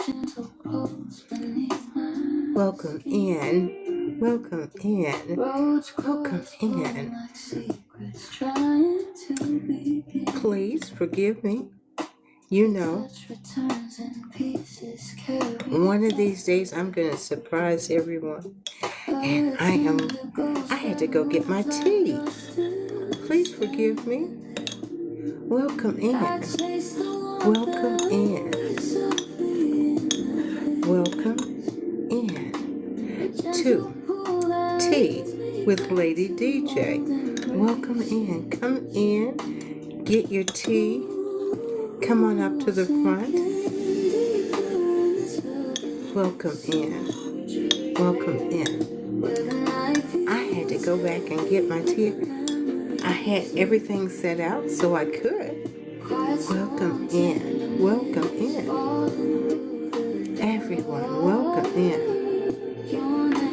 Welcome in, welcome in, welcome in. Please forgive me. You know, one of these days I'm going to surprise everyone. And I had to go get my tea. Please forgive me. Welcome in. Welcome in. Welcome in to Tea with Lady DJ. Welcome in. Come in. Get your tea. Come on up to the front. Welcome in. Welcome in. I had to go back and get my tea. I had everything set out so I could. Welcome in. Welcome in. Everyone, welcome in.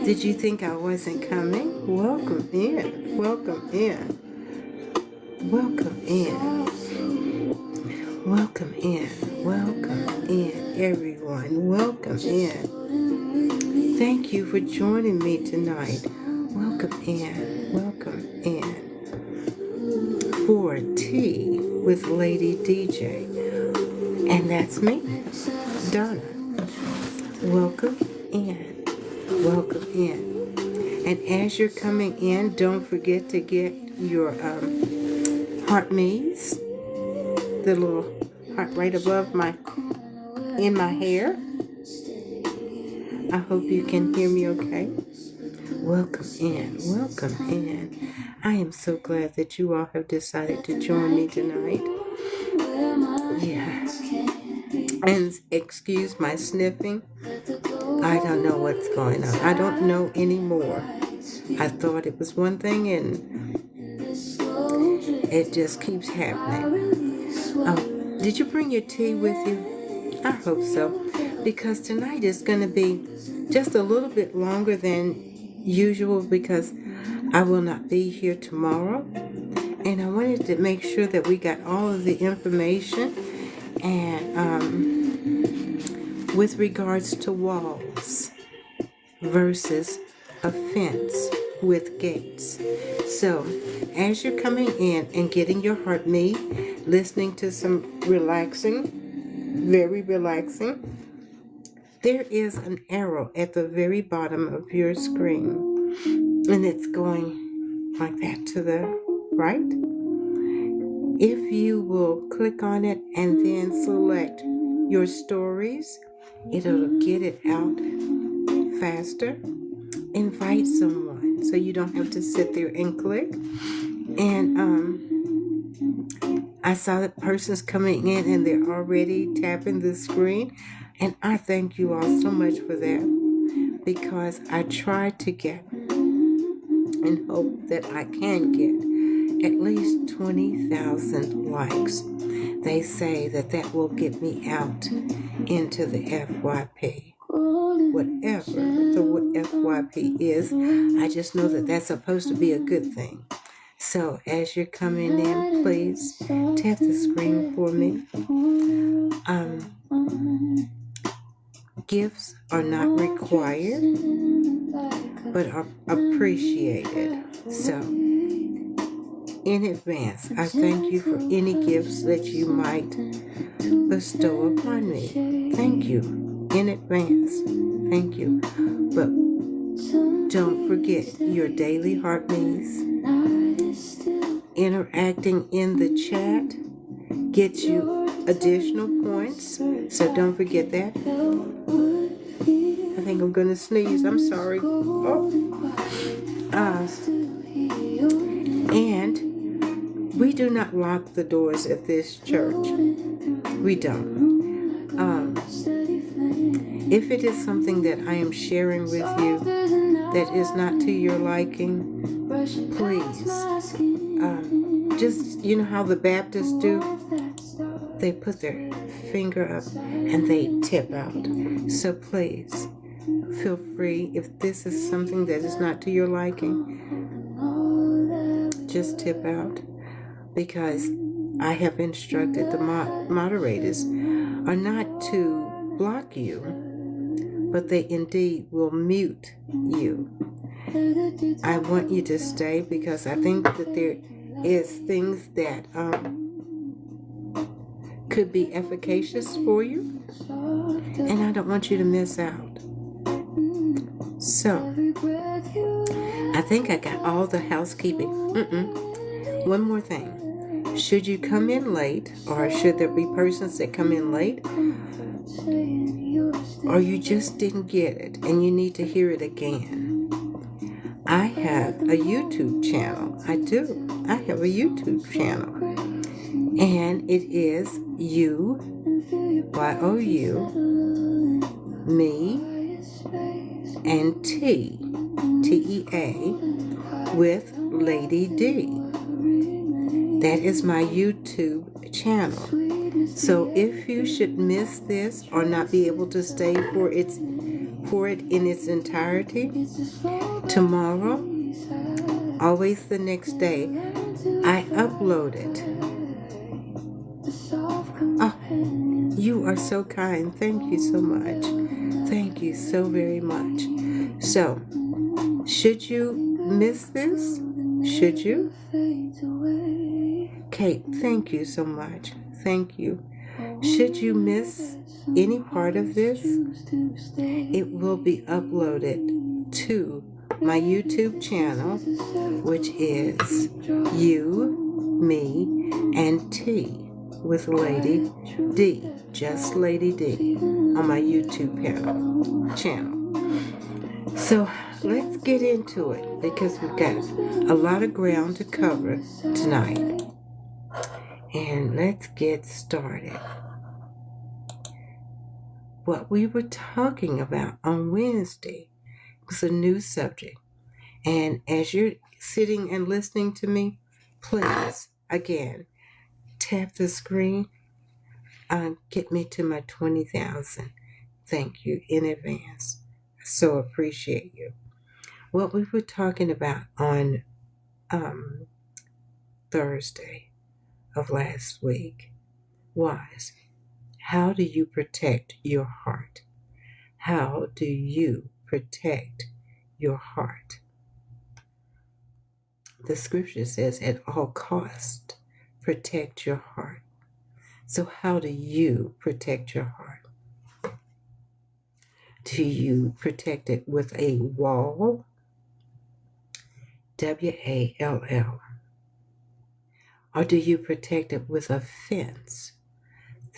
Did you think I wasn't coming? Welcome in. Welcome in. Welcome in. Welcome in. Welcome in, everyone. Welcome in. Thank you for joining me tonight. Welcome in. Welcome in. For Tea with Lady DJ. And that's me, Donna. Welcome in. Welcome in. And as you're coming in, don't forget to get your heart maze. The little heart right above in my hair. I hope you can hear me okay. Welcome in. Welcome in. I am so glad that you all have decided to join me tonight. Yeah. And excuse my sniffing. I don't know what's going on. I don't know anymore. I thought it was one thing and it just keeps happening. Did you bring your tea with you? I hope so. Because tonight is going to be just a little bit longer than usual because I will not be here tomorrow. And I wanted to make sure that we got all of the information and with regards to walls versus a fence with gates. So as you're coming in and getting your heart meat, listening to some relaxing, very relaxing, there is an arrow at the very bottom of your screen, and it's going like that to the right. If you will click on it and then select your stories, it'll get it out faster. Invite someone so you don't have to sit there and click. And I saw that person's coming in and they're already tapping the screen. And I thank you all so much for that, because I try to get and hope that I can get at least 20,000 likes. They say that will get me out into the FYP. Whatever the FYP is, I just know that that's supposed to be a good thing. So as you're coming in, please tap the screen for me. Gifts are not required, but are appreciated. So, in advance, I thank you for any gifts that you might bestow upon me. Thank you in advance. Thank you. But don't forget your daily heart maze. Interacting in the chat gets you additional points, so don't forget that. I think I'm going to sneeze. I'm sorry. And we do not lock the doors at this church. We don't. If it is something that I am sharing with you that is not to your liking, please, just, you know how the Baptists do? They put their finger up and they tip out. So please, feel free. If this is something that is not to your liking, just tip out, because I have instructed the moderators are not to block you, but they indeed will mute you. I want you to stay because I think that there is things that could be efficacious for you, and I don't want you to miss out. So, I think I got all the housekeeping. One more thing. Should you come in late, or should there be persons that come in late, or you just didn't get it and you need to hear it again, I have a YouTube channel. I do. I have a YouTube channel. And it is you, Y-O-U, me, and T, T-E-A, with Lady D. That is my YouTube channel. So if you should miss this or not be able to stay for it in its entirety, tomorrow, always the next day, I upload it. Oh, you are so kind. Thank you so much. Thank you so very much. So, should you miss this? Should you? Kate, thank you so much. Thank you. Should you miss any part of this, it will be uploaded to my YouTube channel, which is you, me, and T with Lady D, just Lady D, on my YouTube channel. So let's get into it because we've got a lot of ground to cover tonight. And let's get started. What we were talking about on Wednesday was a new subject. And as you're sitting and listening to me, please, again, tap the screen. Get me to my 20,000. Thank you in advance. I so appreciate you. What we were talking about on Thursday of last week was, how do you protect your heart? How do you protect your heart? The scripture says, at all cost, protect your heart. So how do you protect your heart? Do you protect it with a wall? W-A-L-L. Or do you protect it with a fence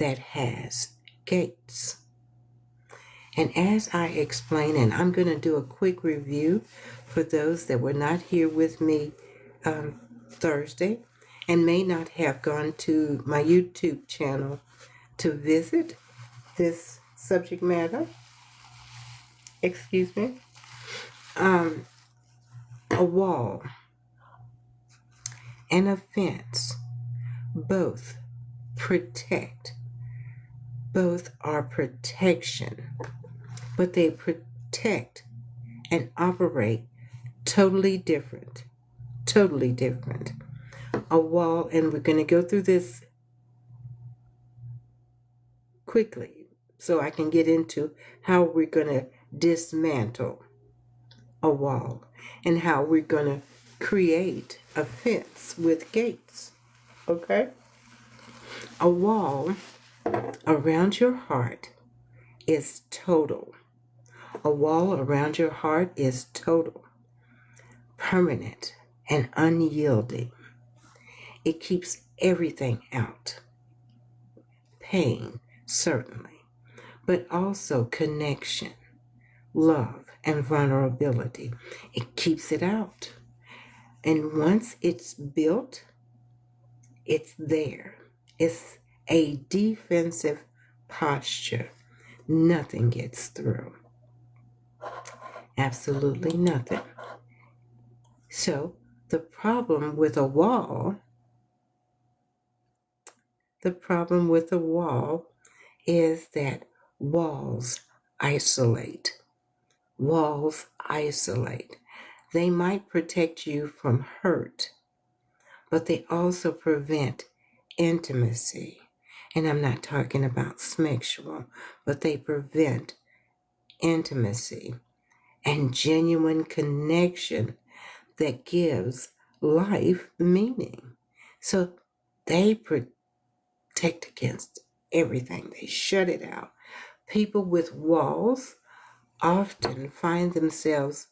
that has gates? And as I explain, and I'm going to do a quick review for those that were not here with me Thursday and may not have gone to my YouTube channel to visit this subject matter. Excuse me. A wall and a fence both protect. Both are protection, but they protect and operate totally different. Totally different. A wall, and we're going to go through this quickly so I can get into how we're going to dismantle a wall and how we're going to create a fence with gates. Okay? A wall around your heart is total. A wall around your heart is total, permanent, and unyielding. It keeps everything out. Pain, certainly, but also connection, love, and vulnerability. It keeps it out. And once it's built, it's there. It's a defensive posture. Nothing gets through. Absolutely nothing. So the problem with a wall is that walls isolate. Walls isolate. They might protect you from hurt, but they also prevent intimacy. And I'm not talking about sexual, but they prevent intimacy and genuine connection that gives life meaning. So they protect against everything. They shut it out. People with walls often find themselves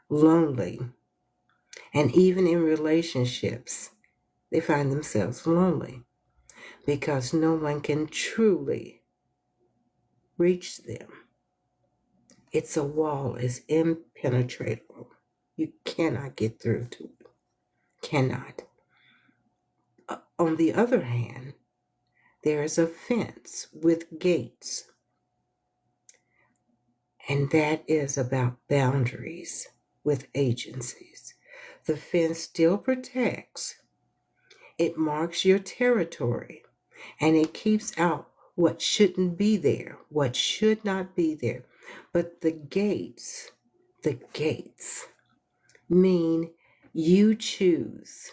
lonely, and even in relationships, they find themselves lonely because no one can truly reach them. It's a wall, it's impenetrable. You cannot get through to it. Cannot. On the other hand, there is a fence with gates, and that is about boundaries with agencies. The fence still protects, it marks your territory, and it keeps out what shouldn't be there, what should not be there. But the gates mean you choose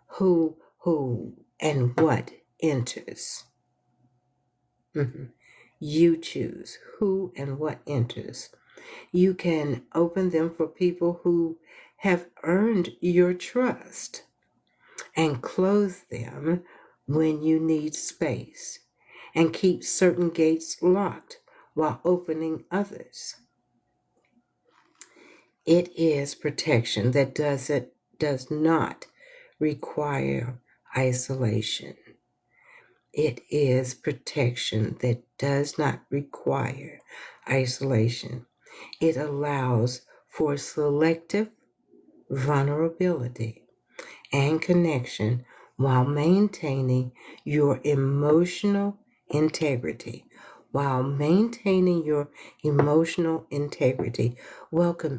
who and what enters. You choose who and what enters. You can open them for people who have earned your trust and close them when you need space, and keep certain gates locked while opening others. It is protection that does not require isolation. It is protection that does not require isolation. It allows for selective vulnerability and connection while maintaining your emotional integrity. Welcome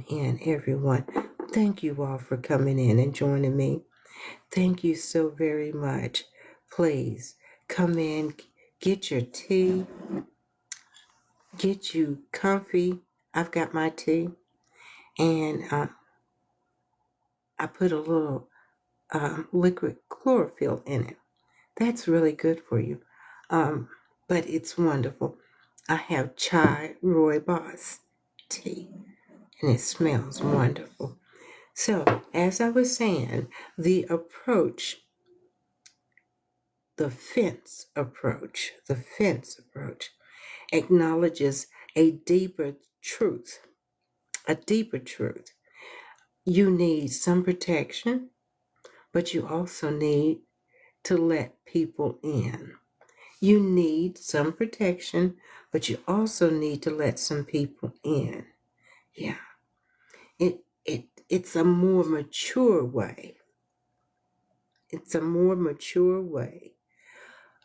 in, everyone. Thank you all for coming in and joining me. Thank you so very much. Please come in, get your tea, get you comfy. I've got my tea, and I put a little liquid chlorophyll in it. That's really good for you. But it's wonderful. I have chai rooibos tea, and it smells wonderful. So, as I was saying, the fence approach acknowledges a deeper truth. You need some protection, but you also need to let people in. You need some protection, but you also need to let some people in. Yeah. It's a more mature way. It's a more mature way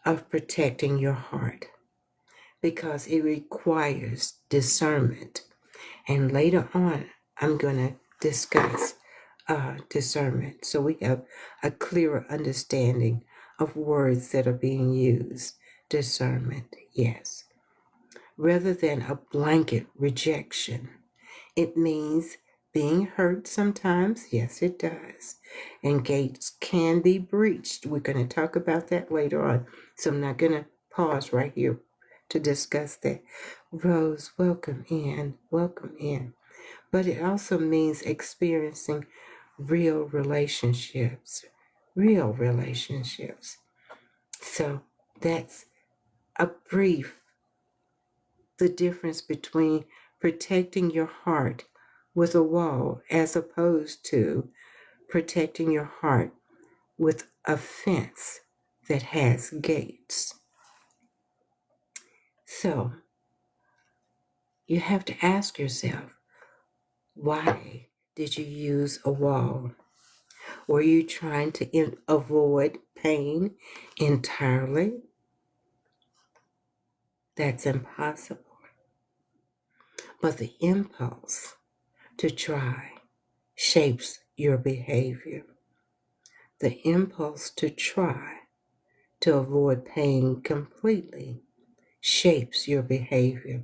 of protecting your heart because it requires discernment. And later on, I'm going to discuss discernment so we have a clearer understanding of words that are being used. Discernment, yes. Rather than a blanket rejection, it means being hurt sometimes. Yes, it does. And gates can be breached. We're going to talk about that later on. So I'm not going to pause right here to discuss that. Rose, welcome in. Welcome in. But it also means experiencing real relationships. Real relationships. So that's a brief, the difference between protecting your heart with a wall as opposed to protecting your heart with a fence that has gates. So you have to ask yourself, why did you use a wall? Were you trying to avoid pain entirely? That's impossible. But the impulse to try shapes your behavior. The impulse to try to avoid pain completely shapes your behavior.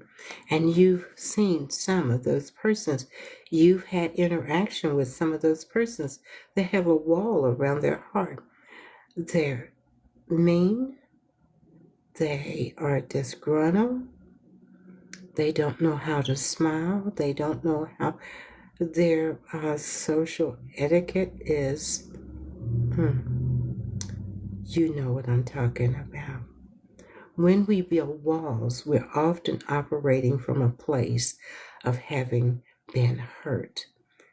And you've seen some of those persons. You've had interaction with some of those persons that have a wall around their heart. They're mean, They are disgruntled. They don't know how to smile. They don't know how their social etiquette is. You know what I'm talking about. When we build walls, we're often operating from a place of having been hurt,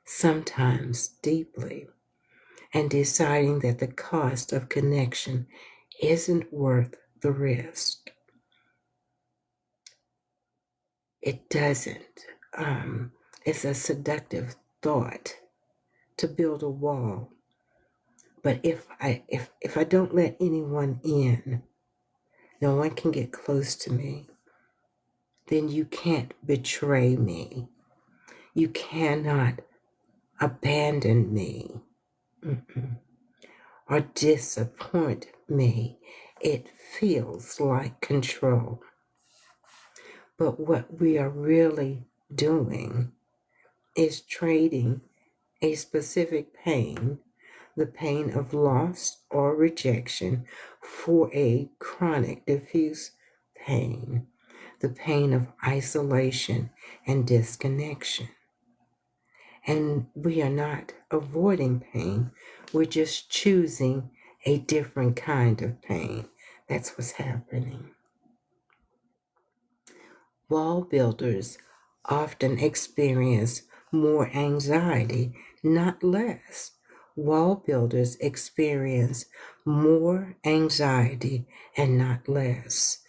sometimes deeply, and deciding that the cost of connection isn't worth the risk. It doesn't. It's a seductive thought to build a wall. But if I don't let anyone in, no one can get close to me, then you can't betray me. You cannot abandon me or disappoint me. It feels like control. But what we are really doing is trading a specific pain, the pain of loss or rejection, for a chronic, diffuse pain, the pain of isolation and disconnection. And we are not avoiding pain, we're just choosing a different kind of pain. That's what's happening. Wall builders often experience more anxiety, not less. Wall builders experience more anxiety and not less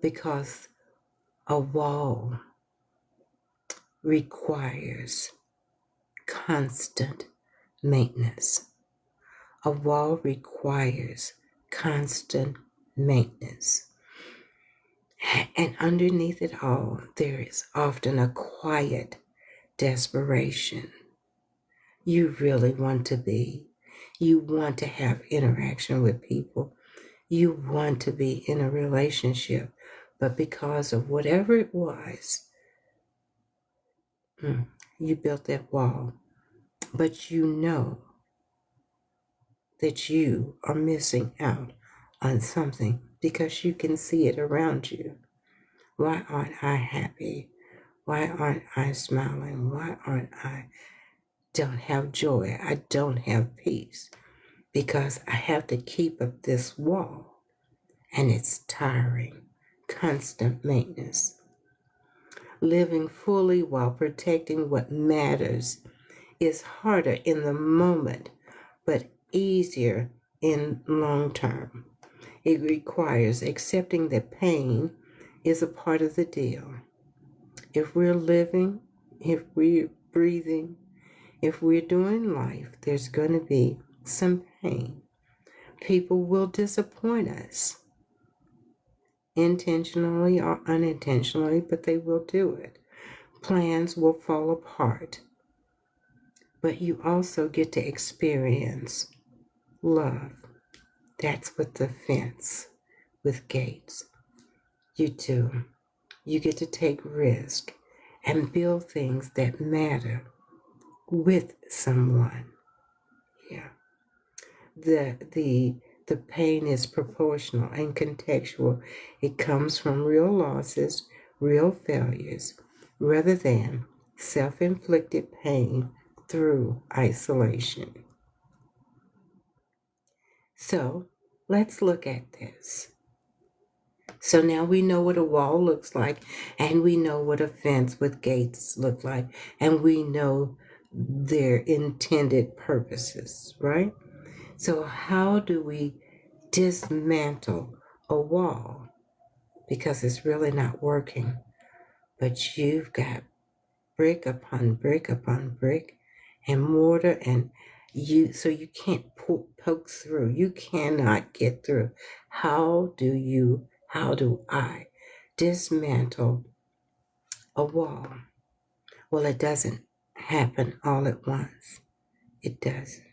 because a wall requires constant maintenance. A wall requires constant maintenance. And underneath it all, there is often a quiet desperation. You really want to be. You want to have interaction with people. You want to be in a relationship. But because of whatever it was, you built that wall. But you know that you are missing out on something because you can see it around you. Why aren't I happy? Why aren't I smiling? Why aren't I don't have joy? I don't have peace because I have to keep up this wall and it's tiring. Constant maintenance. Living fully while protecting what matters is harder in the moment, but easier in long term. It requires accepting that pain is a part of the deal. If we're living, if we're breathing, if we're doing life, there's going to be some pain. People will disappoint us, intentionally or unintentionally, but they will do it. Plans will fall apart. But you also get to experience love. That's what the fence with gates. You do. You get to take risk and build things that matter with someone. Yeah. The pain is proportional and contextual. It comes from real losses, real failures, rather than self-inflicted pain through isolation. So let's look at this. So now we know what a wall looks like, and we know what a fence with gates look like, and we know their intended purposes, right? So how do we dismantle a wall? Because it's really not working, but you've got brick upon brick upon brick and mortar, and so you can't poke through. You cannot get through. How do I dismantle a wall? Well, it doesn't happen all at once. It doesn't.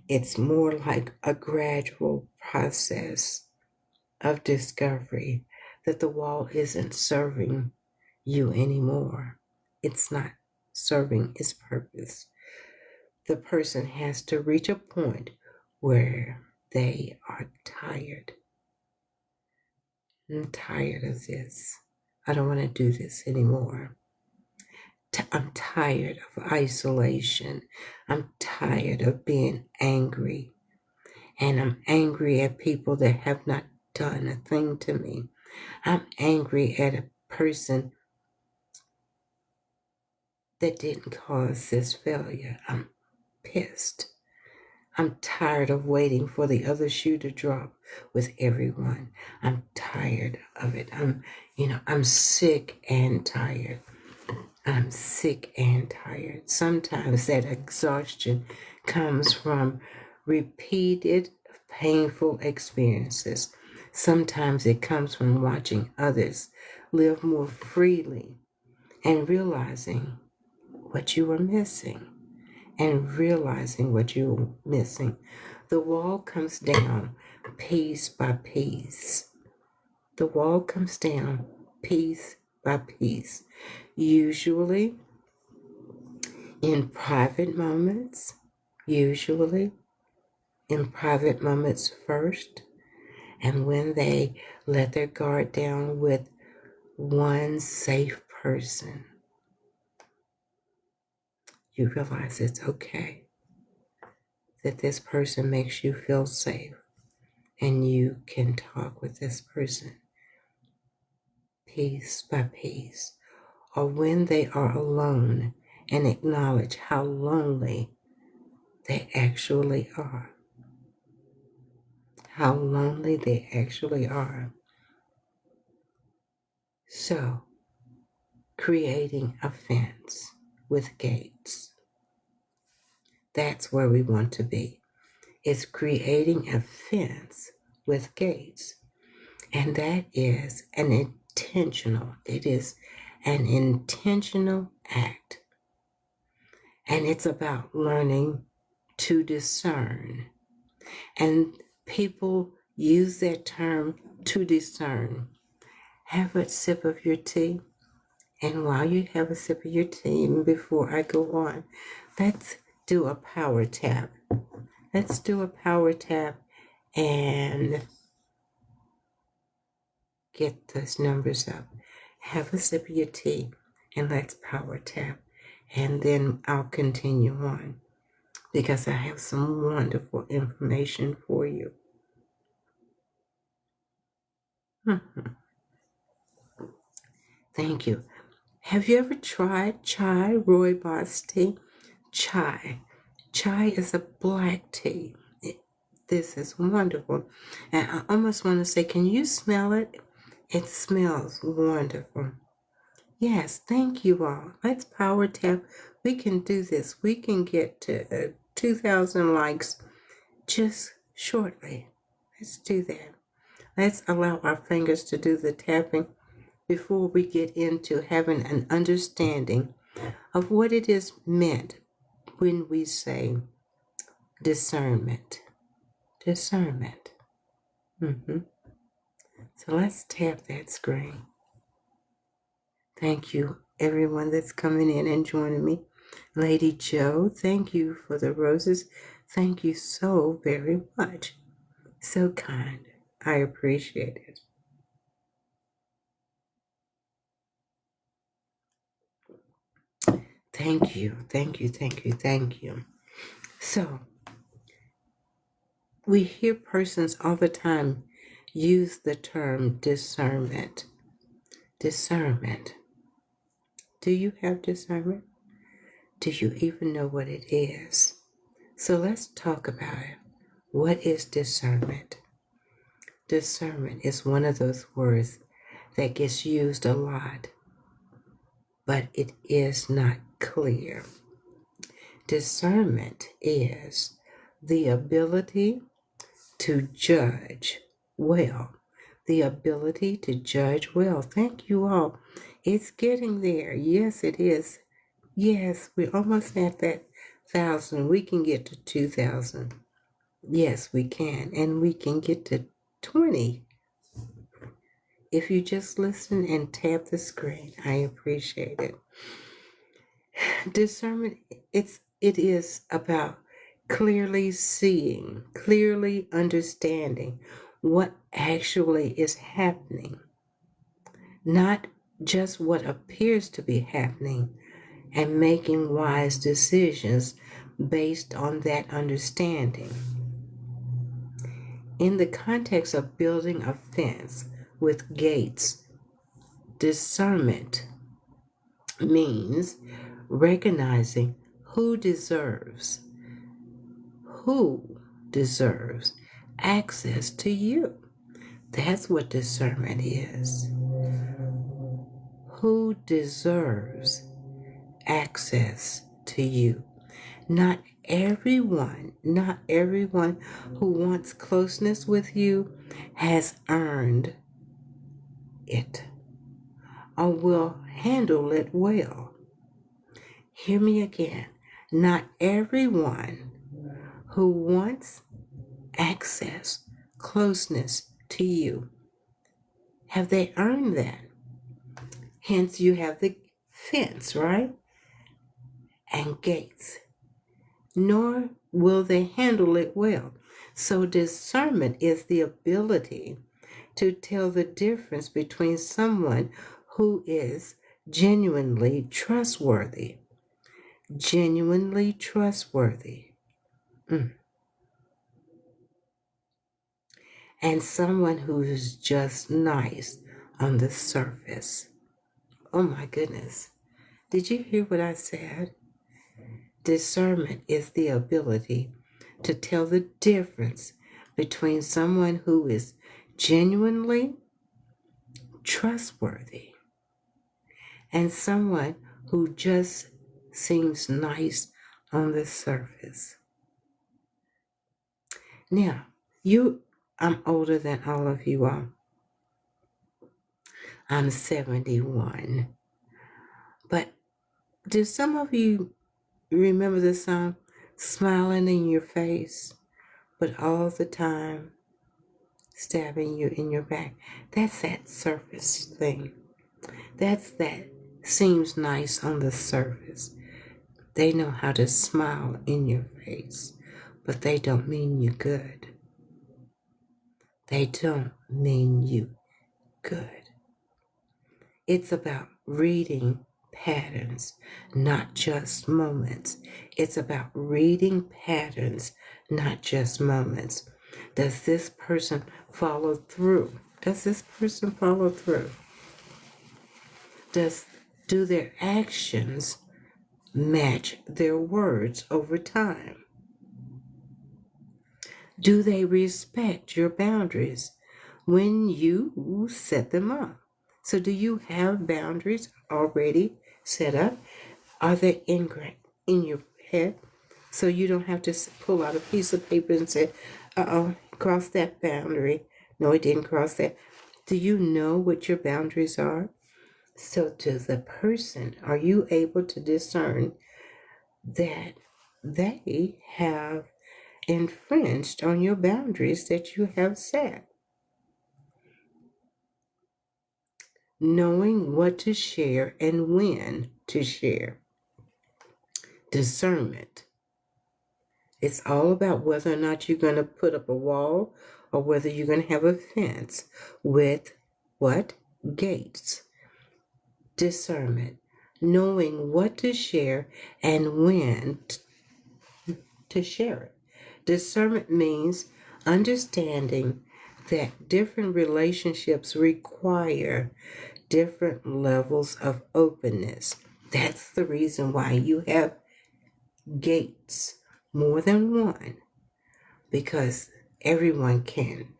It's more like a gradual process of discovery that the wall isn't serving you anymore. It's not serving its purpose. The person has to reach a point where they are tired. I'm tired of this. I don't want to do this anymore. I'm tired of isolation. I'm tired of being angry. And I'm angry at people that have not done a thing to me. I'm angry at a person that didn't cause this failure. I'm pissed. I'm tired of waiting for the other shoe to drop with everyone. I'm tired of it. I'm sick and tired. I'm sick and tired. Sometimes that exhaustion comes from repeated painful experiences. Sometimes it comes from watching others live more freely and realizing what you were missing. The wall comes down piece by piece. The wall comes down piece by piece. Usually in private moments, first, and when they let their guard down with one safe person, you realize it's okay that this person makes you feel safe and you can talk with this person piece by piece. Or when they are alone and acknowledge how lonely they actually are. How lonely they actually are. So, creating a fence with gates. That's where we want to be. It's creating a fence with gates. And that is it is an intentional act. And it's about learning to discern. And people use that term to discern. Have a sip of your tea. And while you have a sip of your tea, even before I go on, let's do a power tap. Let's do a power tap and get those numbers up. Have a sip of your tea and let's power tap. And then I'll continue on because I have some wonderful information for you. Thank you. Have you ever tried chai rooibos tea? Chai. Chai is a black tea. This is wonderful. And I almost want to say, can you smell it? It smells wonderful. Yes, thank you all. Let's power tap. We can do this. We can get to 2,000 likes just shortly. Let's do that. Let's allow our fingers to do the tapping before we get into having an understanding of what it is meant when we say discernment. Discernment. So let's tap that screen. Thank you, everyone that's coming in and joining me. Lady Joe, thank you for the roses. Thank you so very much. So kind. I appreciate it. Thank you, thank you, thank you, thank you. So, we hear persons all the time use the term discernment. Discernment. Do you have discernment? Do you even know what it is? So let's talk about it. What is discernment? Discernment is one of those words that gets used a lot, but it is not clear. Discernment is the ability to judge well. The ability to judge well. Thank you all. It's getting there. Yes, it is. Yes, we're almost at that 1,000. We can get to 2,000. Yes, we can. And we can get to 20. If you just listen and tap the screen, I appreciate it. Discernment, it is about clearly seeing, clearly understanding what actually is happening, not just what appears to be happening, and making wise decisions based on that understanding. In the context of building a fence with gates, discernment means recognizing who deserves access to you. That's what discernment is. Who deserves access to you? Not everyone who wants closeness with you has earned it or will handle it well. Hear me again. Not everyone who wants access, closeness to you, have they earned that? Hence, you have the fence, right? And gates. Nor will they handle it well. So discernment is the ability to tell the difference between someone who is genuinely trustworthy. Genuinely trustworthy. And someone who's just nice on the surface. Oh my goodness. Did you hear what I said? Discernment is the ability to tell the difference between someone who is genuinely trustworthy and someone who just seems nice on the surface. Now, I'm older than all of you all. I'm 71. But do some of you remember the song, Smiling in Your Face, but all the time stabbing you in your back? That's that surface thing. That's that seems nice on the surface. They know how to smile in your face, but they don't mean you good. They don't mean you good. It's about reading patterns, not just moments. It's about reading patterns, not just moments. Does this person follow through? Does this person follow through? Do their actions match their words over time? Do they respect your boundaries when you set them up? So do you have boundaries already set up? Are they in your head? So you don't have to pull out a piece of paper and say, cross that boundary. No, it didn't cross that. Do you know what your boundaries are? So to the person, are you able to discern that they have infringed on your boundaries that you have set? Knowing what to share and when to share. Discernment. It's all about whether or not you're going to put up a wall or whether you're going to have a fence with what? Gates. Discernment. Knowing what to share and when to share it. Discernment means understanding that different relationships require different levels of openness. That's the reason why you have gates, more than one, because everyone can.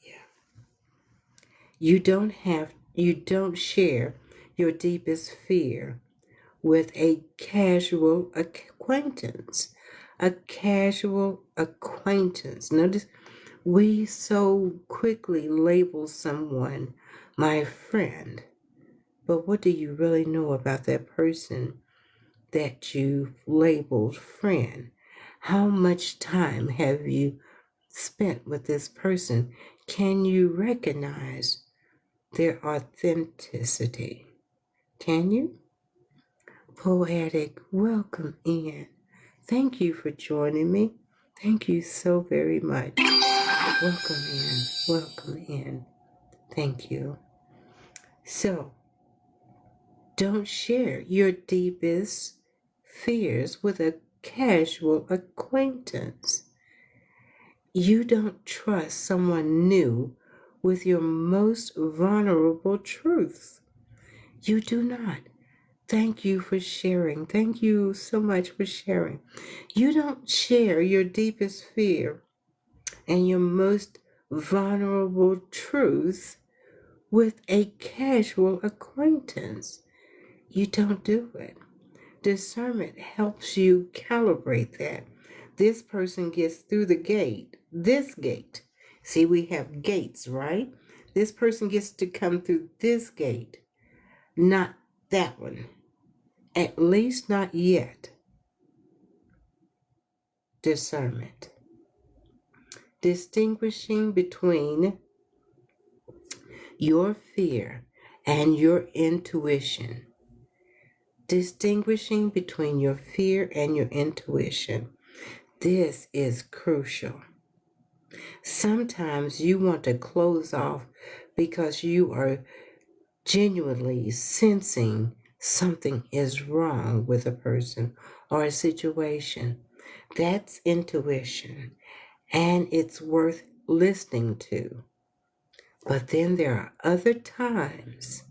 Yeah. You don't share your deepest fear with a casual acquaintance. A casual acquaintance. Notice we so quickly label someone my friend, but what do you really know about that person that you labeled friend? How much time have you spent with this person? Can you recognize their authenticity? Can you? Poetic, welcome in. Thank you for joining me. Thank you so very much. Welcome in. Welcome in. Thank you. So, don't share your deepest fears with a casual acquaintance. You don't trust someone new with your most vulnerable truths. You do not. Thank you for sharing. Thank you so much for sharing. You don't share your deepest fear and your most vulnerable truths with a casual acquaintance. You don't do it. Discernment helps you calibrate that. This person gets through the gate, this gate. See, we have gates, right? This person gets to come through this gate, not that one. At least not yet. Discernment. Distinguishing between your fear and your intuition. Distinguishing between your fear and your intuition. This is crucial. Sometimes you want to close off because you are genuinely sensing something is wrong with a person or a situation. That's intuition, and it's worth listening to. But then there are other times.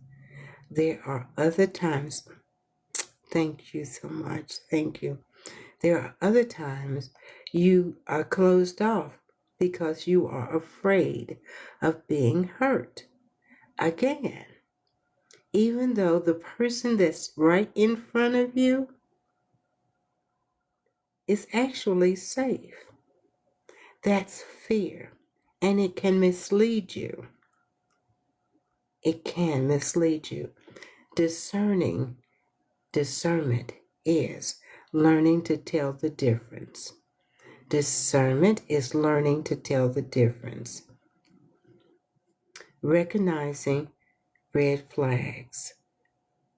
Thank you so much. Thank you. There are other times you are closed off because you are afraid of being hurt. Again, even though the person that's right in front of you is actually safe. That's fear, and it can mislead you. It can mislead you. Discernment is learning to tell the difference. Discernment is learning to tell the difference. Recognizing red flags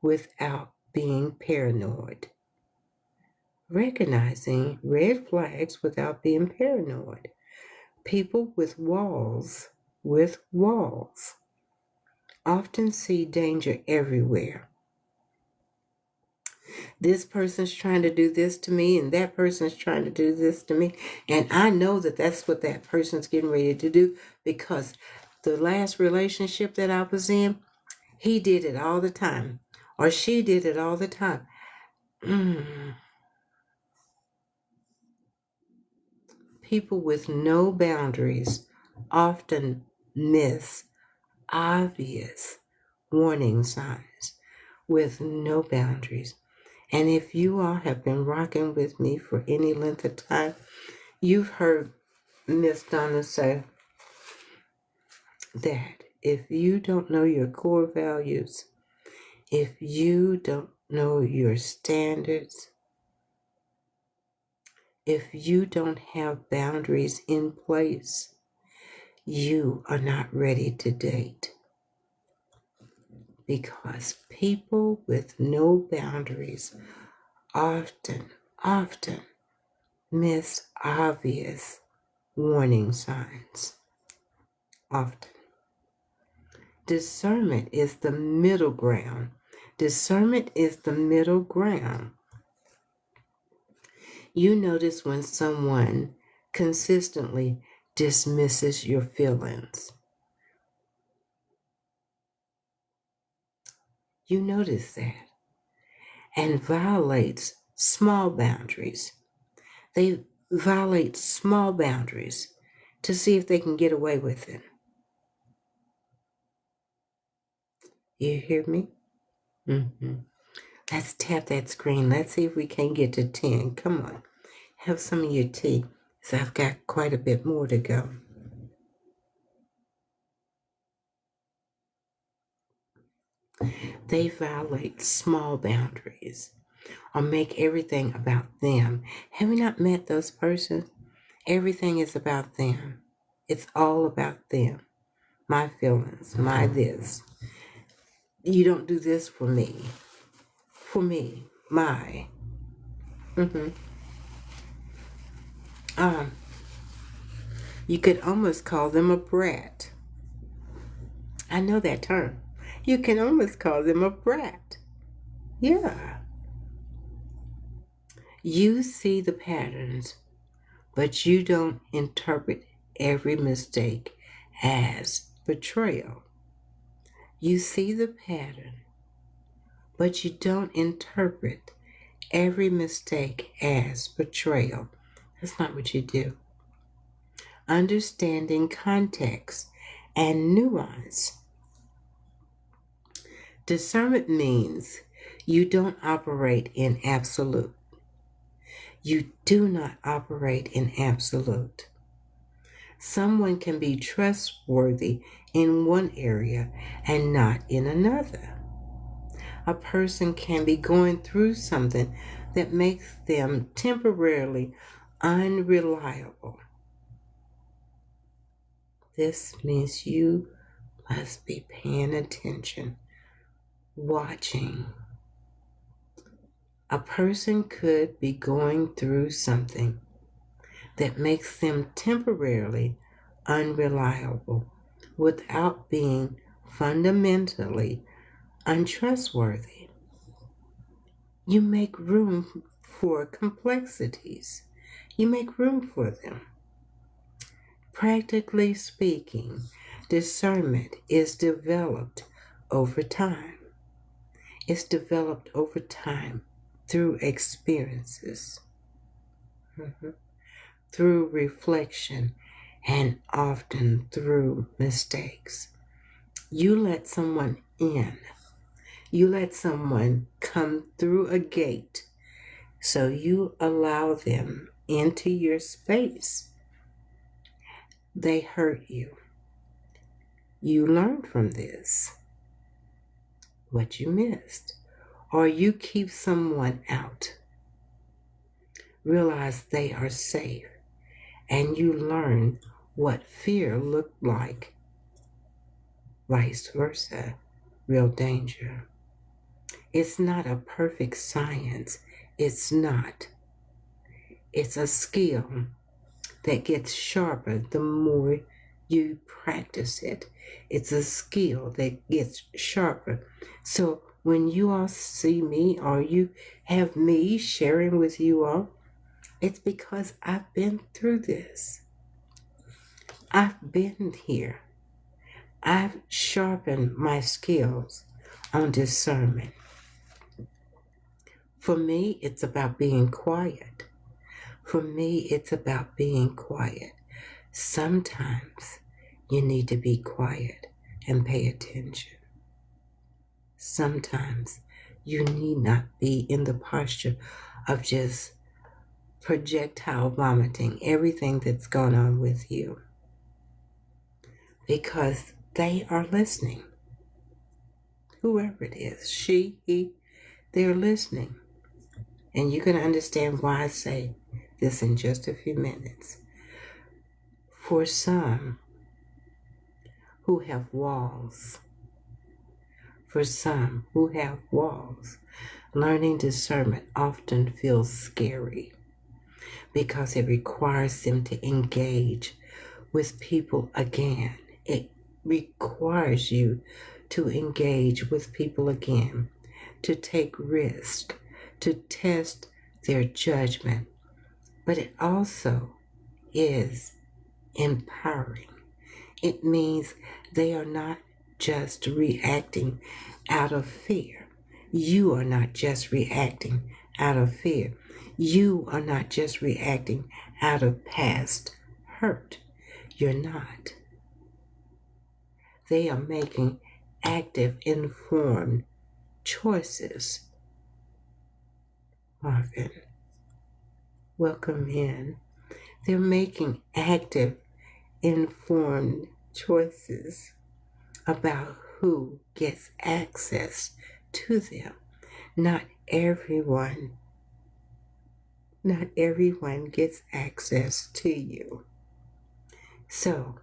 without being paranoid. Recognizing red flags without being paranoid. People with walls often see danger everywhere. This person's trying to do this to me, and that person's trying to do this to me. And I know that that's what that person's getting ready to do, because the last relationship that I was in, he did it all the time, or she did it all the time. People with no boundaries often miss obvious warning signs with no boundaries. And if you all have been rocking with me for any length of time, you've heard Miss Donna say that if you don't know your core values, if you don't know your standards, if you don't have boundaries in place, you are not ready to date. Because people with no boundaries often miss obvious warning signs. Often. Discernment is the middle ground. Discernment is the middle ground. You notice when someone consistently dismisses your feelings. You notice that. And violates small boundaries. They violate small boundaries to see if they can get away with it. You hear me? Let's tap that screen. Let's see if we can get to 10. Come on. Have some of your tea, because I've got quite a bit more to go. They violate small boundaries or make everything about them. Have you not met those persons? Everything is about them. It's all about them. My feelings, my this. You don't do this for me. For me, my. You could almost call them a brat. I know that term. You can almost call them a brat. Yeah. You see the patterns, but you don't interpret every mistake as betrayal. You see the pattern, but you don't interpret every mistake as betrayal. That's not what you do. Understanding context and nuance. Discernment means you don't operate in absolute. You do not operate in absolute. Someone can be trustworthy in one area and not in another. A person can be going through something that makes them temporarily unreliable. This means you must be paying attention, watching. A person could be going through something that makes them temporarily unreliable without being fundamentally untrustworthy. You make room for complexities. You make room for them. Practically speaking, discernment is developed over time. It's developed over time through experiences, through reflection, and often through mistakes. You let someone in. You let someone come through a gate, so you allow them into your space. They hurt you. You learn from this what you missed, or you keep someone out. Realize they are safe, and you learn what fear looked like. Vice versa, real danger. It's not a perfect science. It's not. It's a skill that gets sharper the more you practice it. It's a skill that gets sharper. So when you all see me or you have me sharing with you all, it's because I've been through this. I've been here. I've sharpened my skills on discernment. For me, it's about being quiet. For me, it's about being quiet. Sometimes you need to be quiet and pay attention. Sometimes you need not be in the posture of just projectile vomiting everything that's going on with you, because they are listening. Whoever it is, she, he, they're listening. And you're going to understand why I say this in just a few minutes. For some who have walls, learning discernment often feels scary because it requires them to engage with people again. It requires you to engage with people again, to take risk, to test their judgment. But it also is empowering. It means they are not just reacting out of fear. You are not just reacting out of fear. You are not just reacting out of past hurt. You're not. They are making active, informed choices. Marvin, welcome in. They're making active, informed choices about who gets access to them. Not everyone gets access to you. So,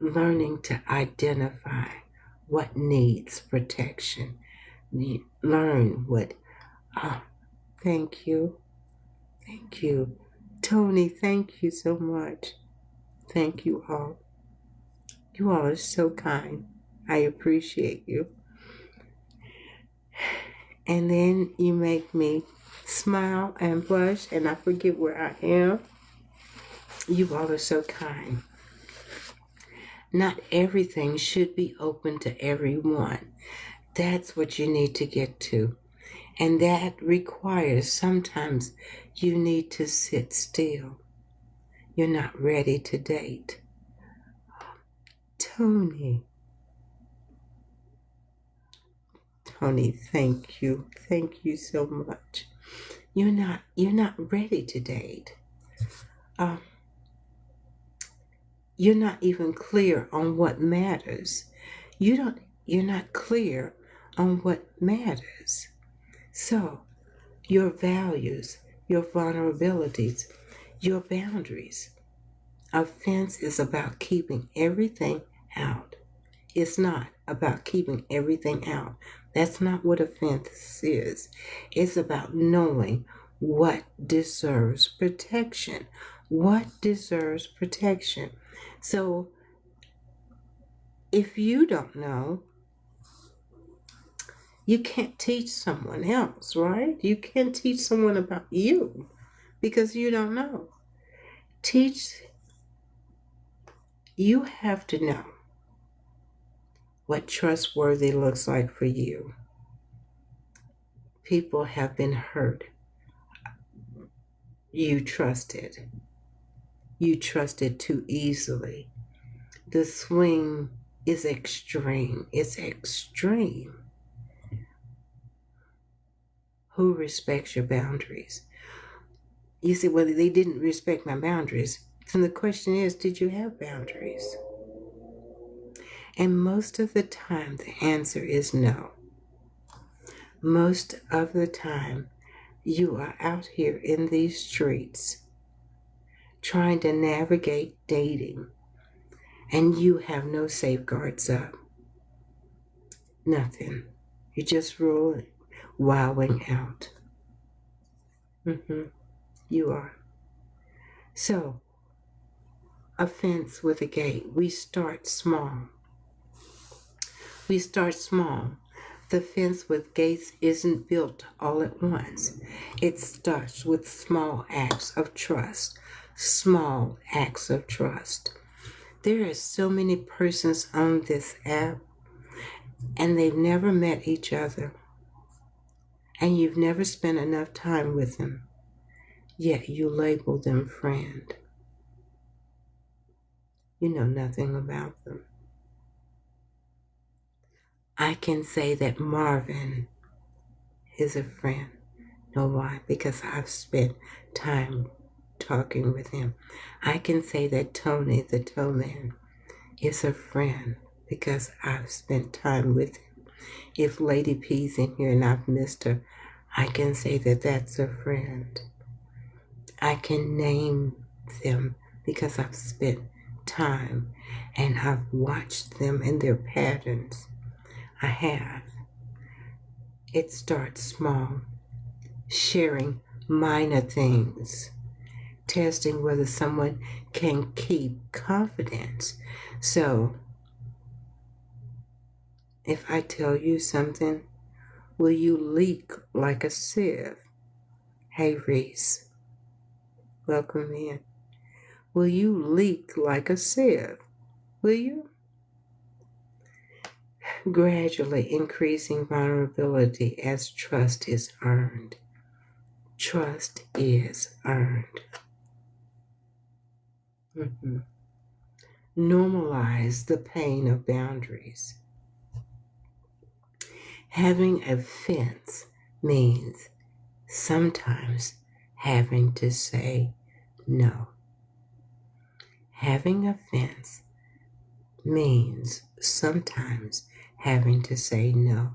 learning to identify what needs protection. Learn what, thank you. Tony, thank you so much. Thank you all. You all are so kind. I appreciate you. And then you make me smile and blush, and I forget where I am. You all are so kind. Not everything should be open to everyone. That's what you need to get to. And that requires sometimes you need to sit still. You're not ready to date. Tony, thank you. Thank you so much. You're not ready to date. You're not even clear on what matters. You're not clear on what matters. So, your values, your vulnerabilities, your boundaries. Offense is about keeping everything out. It's not about keeping everything out. That's not what offense is. It's about knowing what deserves protection. What deserves protection? So, if you don't know, you can't teach someone else, right? You can't teach someone about you because you don't know. You have to know what trustworthy looks like for you. People have been hurt. You trusted too easily. The swing is extreme. It's extreme. Who respects your boundaries? You say, well, they didn't respect my boundaries. So the question is, did you have boundaries? And most of the time, the answer is no. Most of the time, you are out here in these streets trying to navigate dating, and you have no safeguards up. Nothing. You're just wilding out. You are. So, a fence with a gate. We start small. The fence with gates isn't built all at once. It starts with small acts of trust. Small acts of trust. There are so many persons on this app, and they've never met each other. And you've never spent enough time with them. Yet you label them friend. You know nothing about them. I can say that Marvin is a friend. Know why? Because I've spent time talking with him. I can say that Tony, the toe man, is a friend because I've spent time with him. If Lady P's in here and I've missed her, I can say that that's a friend. I can name them because I've spent time and I've watched them and their patterns. I have. It starts small, sharing minor things, testing whether someone can keep confidence. So, if I tell you something, will you leak like a sieve? Hey, Reese, welcome in. Will you leak like a sieve? Will you? Gradually increasing vulnerability as trust is earned. Trust is earned. Normalize the pain of boundaries. Having a fence means sometimes having to say no. Having a fence means sometimes having to say no.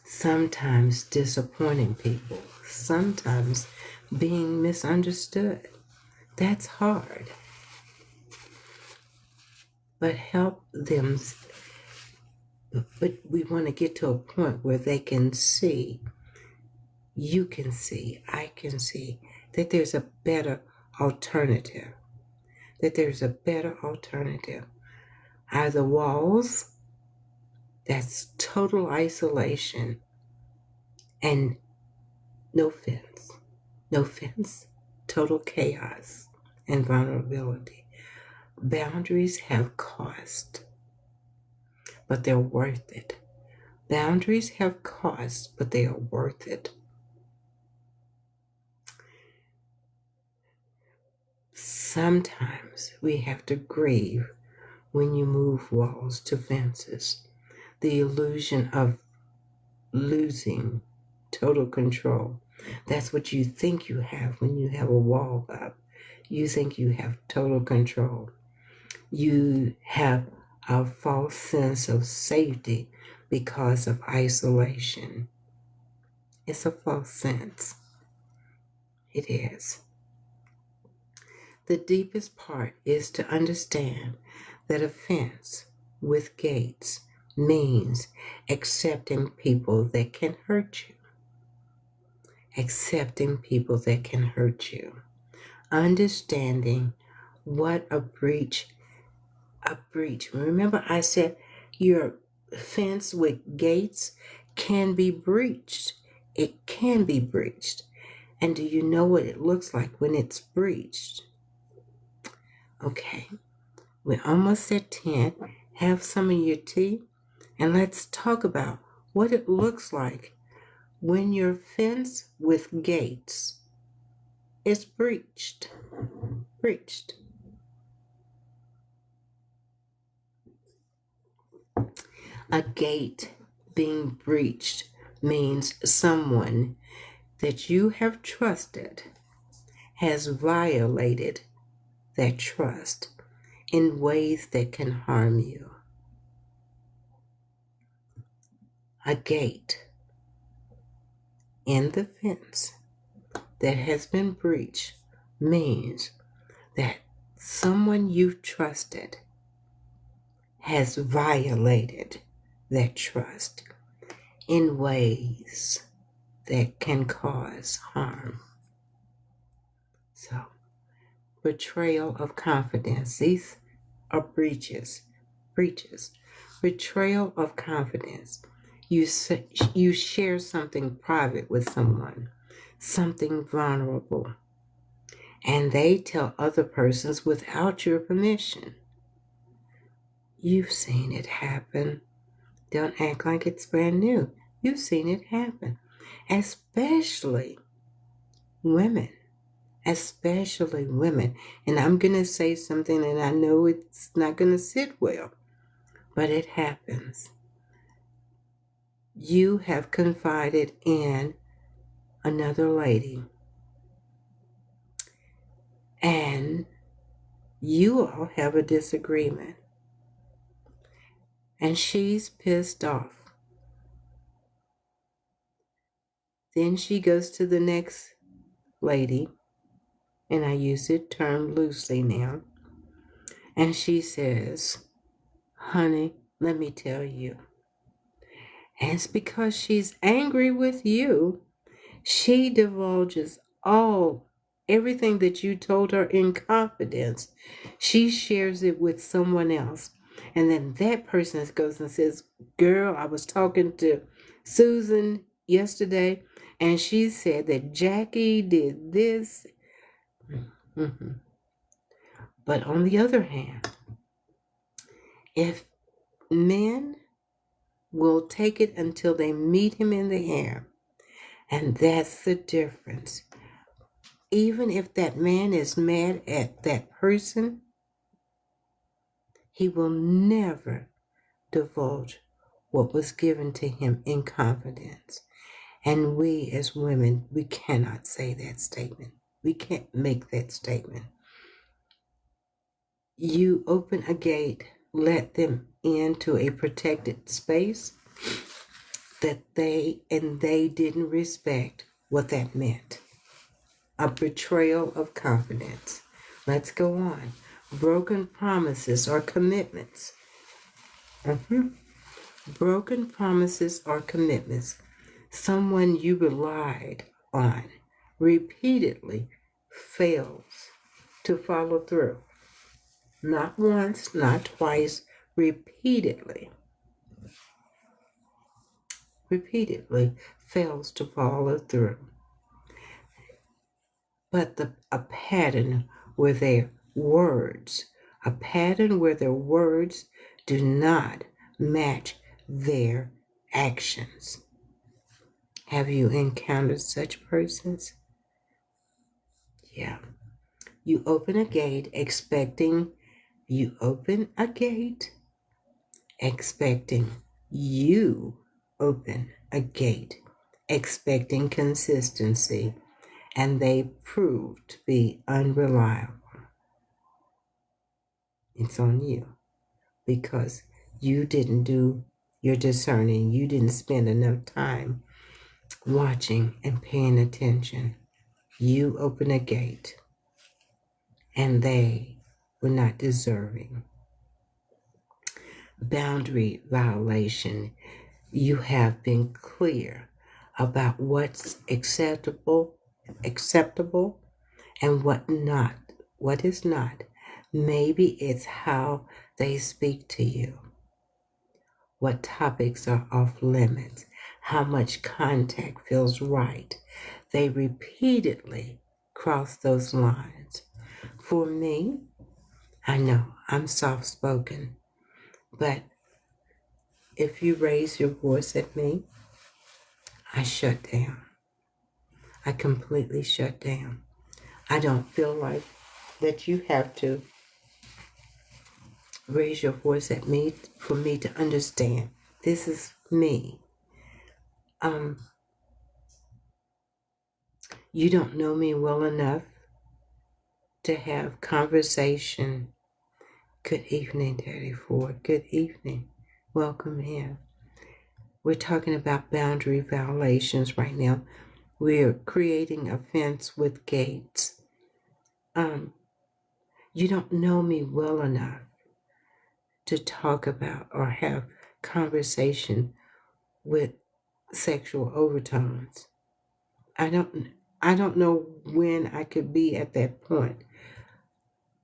Sometimes disappointing people. Sometimes being misunderstood. That's hard. But help them. But we want to get to a point where they can see you can see, I can see that there's a better alternative. That there's a better alternative. Either walls, that's total isolation, and no fence. No fence, total chaos and vulnerability. Boundaries have cost, but they're worth it. Boundaries have cost, but they are worth it. Sometimes we have to grieve when you move walls to fences. The illusion of losing total control. That's what you think you have when you have a wall up. You think you have total control. You have a false sense of safety because of isolation. It's a false sense. It is. The deepest part is to understand that a fence with gates means accepting people that can hurt you. Accepting people that can hurt you. Understanding what a breach. Remember I said your fence with gates can be breached. It can be breached. And do you know what it looks like when it's breached? Okay, we're almost at 10. Have some of your tea, and let's talk about what it looks like when your fence with gates is breached. Breached. A gate being breached means someone that you have trusted has violated that trust in ways that can harm you. A gate in the fence that has been breached means that someone you've trusted has violated that trust in ways that can cause harm. So, betrayal of confidence. These are breaches. Betrayal of confidence. You share something private with someone, something vulnerable, and they tell other persons without your permission. You've seen it happen. Don't act like it's brand new. You've seen it happen. Especially women. And I'm going to say something and I know it's not going to sit well, but it happens. You have confided in another lady, and you all have a disagreement, and she's pissed off. Then she goes to the next lady, and I use the term loosely now, and she says, honey, let me tell you. And it's because she's angry with you, she divulges everything that you told her in confidence. She shares it with someone else. And then that person goes and says, girl, I was talking to Susan yesterday, and she said that Jackie did this. Mm-hmm. But on the other hand, if men will take it until they meet him in the air, and that's the difference. Even if that man is mad at that person, he will never divulge what was given to him in confidence. And we as women, we cannot say that statement. We can't make that statement. You open a gate, let them into a protected space that they didn't respect what that meant. A betrayal of confidence. Let's go on. Broken promises or commitments. Broken promises or commitments. Someone you relied on repeatedly fails to follow through. Not once, not twice, repeatedly fails to follow through. But a pattern where their words, do not match their actions. Have you encountered such persons? Yeah. You open a gate expecting you open a gate expecting consistency, and they prove to be unreliable. It's on you because you didn't do your discerning. You didn't spend enough time watching and paying attention. You open a gate and they were not deserving. Boundary violation. You have been clear about what's acceptable and what is not. Maybe it's how they speak to you, what topics are off limits, how much contact feels right. They repeatedly cross those lines. For me, I know I'm soft spoken, but if you raise your voice at me, I shut down. I completely shut down. I don't feel like that you have to raise your voice at me for me to understand. This is me. You don't know me well enough to have conversation. Good evening, Daddy Ford. Good evening. Welcome in. We're talking about boundary violations right now. We're creating a fence with gates. You don't know me well enough to talk about or have conversation with sexual overtones. I don't know when I could be at that point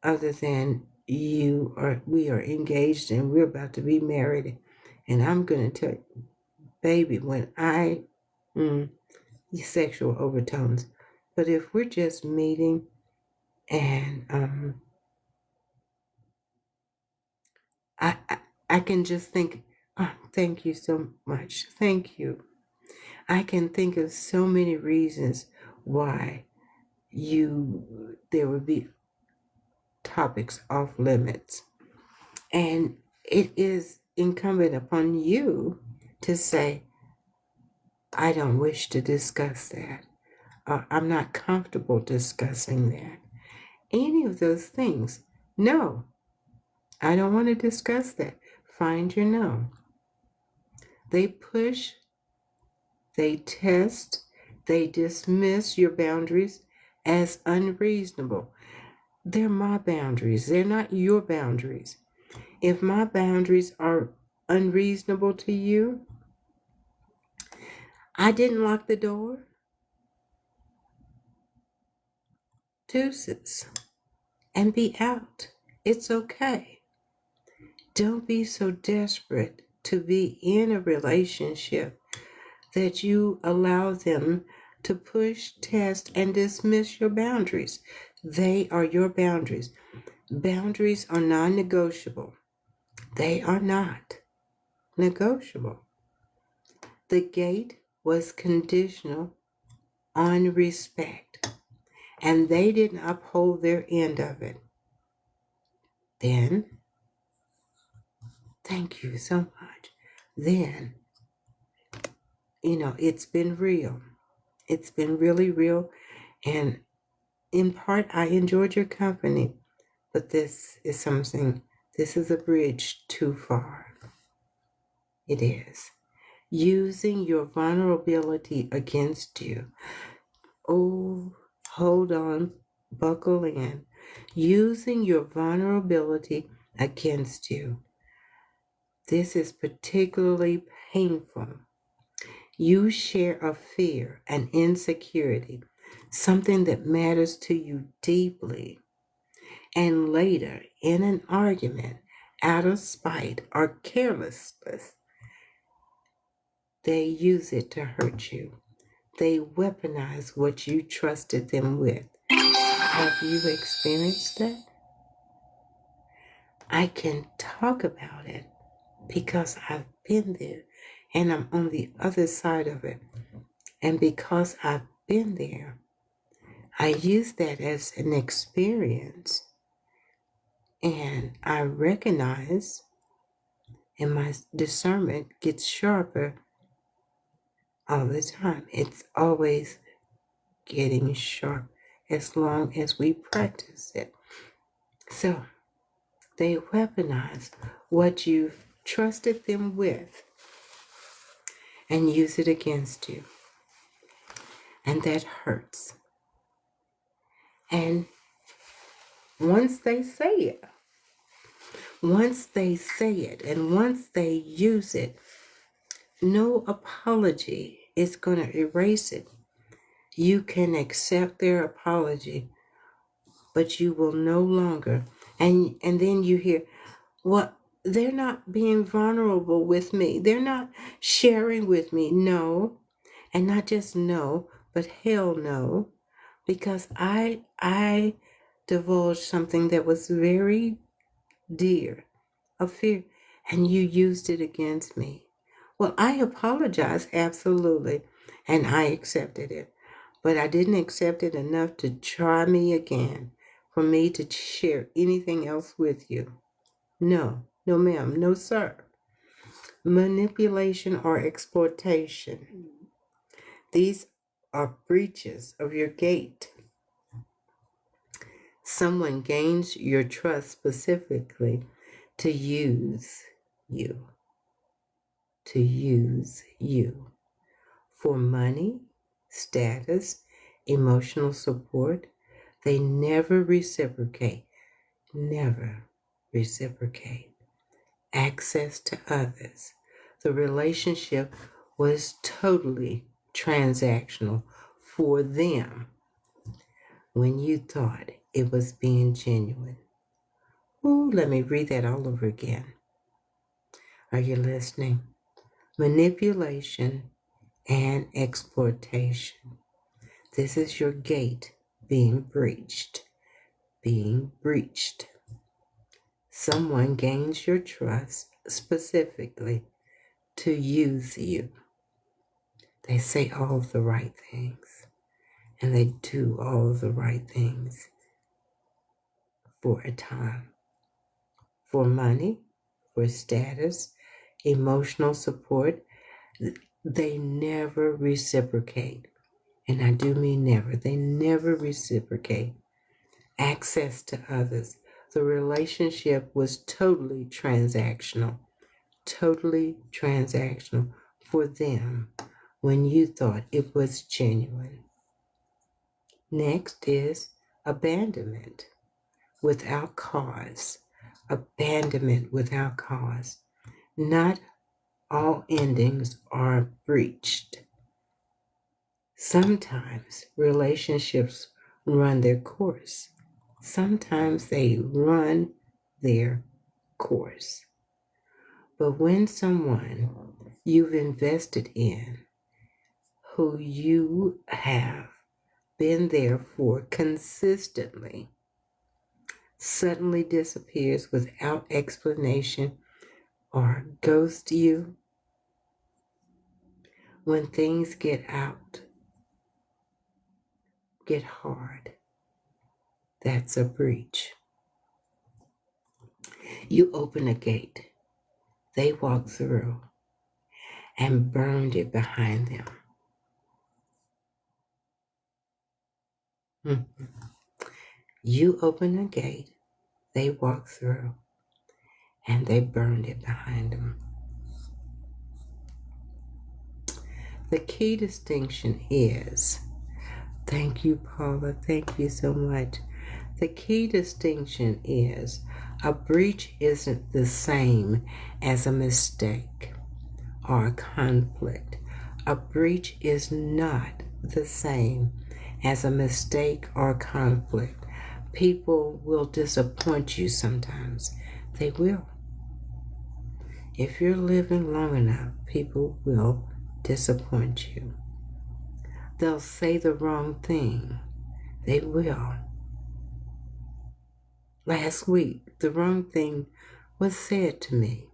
other than we are engaged and we're about to be married, and I'm going to tell you, baby, when sexual overtones. But if we're just meeting and I can just think, oh, thank you so much. Thank you. I can think of so many reasons why there would be topics off limits. And it is incumbent upon you to say, I don't wish to discuss that. I'm not comfortable discussing that. Any of those things. No, I don't want to discuss that. Find your no. They push, they test, they dismiss your boundaries as unreasonable. They're my boundaries. They're not your boundaries. If my boundaries are unreasonable to you, I didn't lock the door. Deuces. And be out. It's okay. Don't be so desperate to be in a relationship that you allow them to push, test, and dismiss your boundaries. They are your boundaries. Boundaries are non-negotiable. They are not negotiable. The gate was conditional on respect, and they didn't uphold their end of it. Then, thank you so much. Then, it's been real. It's been really real. And in part, I enjoyed your company. But this is a bridge too far. It is. Using your vulnerability against you. Oh, hold on. Buckle in. Using your vulnerability against you. This is particularly painful. You share a fear, an insecurity, something that matters to you deeply. And later, in an argument, out of spite or carelessness, they use it to hurt you. They weaponize what you trusted them with. Have you experienced that? I can talk about it because I've been there and I'm on the other side of it. And because I've been there, I use that as an experience. And I recognize, and my discernment gets sharper all the time. It's always getting sharp as long as we practice it. So they weaponize what you've trusted them with and use it against you. And that hurts. And once they say it, and once they use it, no apology is going to erase it. You can accept their apology, but you will no longer. And then you hear, well, they're not being vulnerable with me. They're not sharing with me. No. And not just no, but hell no. Because I divulged something that was very dear, a fear, and you used it against me. Well, I apologize, absolutely, and I accepted it. But I didn't accept it enough to try me again, for me to share anything else with you. No, no ma'am, no sir. Manipulation or exploitation. These are breaches of your gate. Someone gains your trust specifically to use you. For money, status, emotional support. They never reciprocate. Access to others. The relationship was totally transactional for them when you thought it was being genuine. Ooh, let me read that all over again. Are you listening? Manipulation and exploitation. This is your gate being breached. Someone gains your trust specifically to use you. They say all of the right things, and they do all of the right things for a time. For money, for status, emotional support, they never reciprocate. And I do mean never. They never reciprocate. Access to others. The relationship was totally transactional for them when you thought it was genuine. Next is abandonment without cause. Not all endings are breached. Sometimes relationships run their course. Sometimes they run their course. But when someone you've invested in, who you have been there for consistently, suddenly disappears without explanation or ghosts you, when things get hard, that's a breach. You open a gate, they walk through and burned it behind them. You open a gate, they walk through, and they burned it behind them. The key distinction is, thank you, Paula, thank you so much. The key distinction is a breach isn't the same as a mistake or a conflict. A breach is not the same as a mistake or conflict. People will disappoint you sometimes. They will. If you're living long enough, people will disappoint you. They'll say the wrong thing. They will. Last week, the wrong thing was said to me.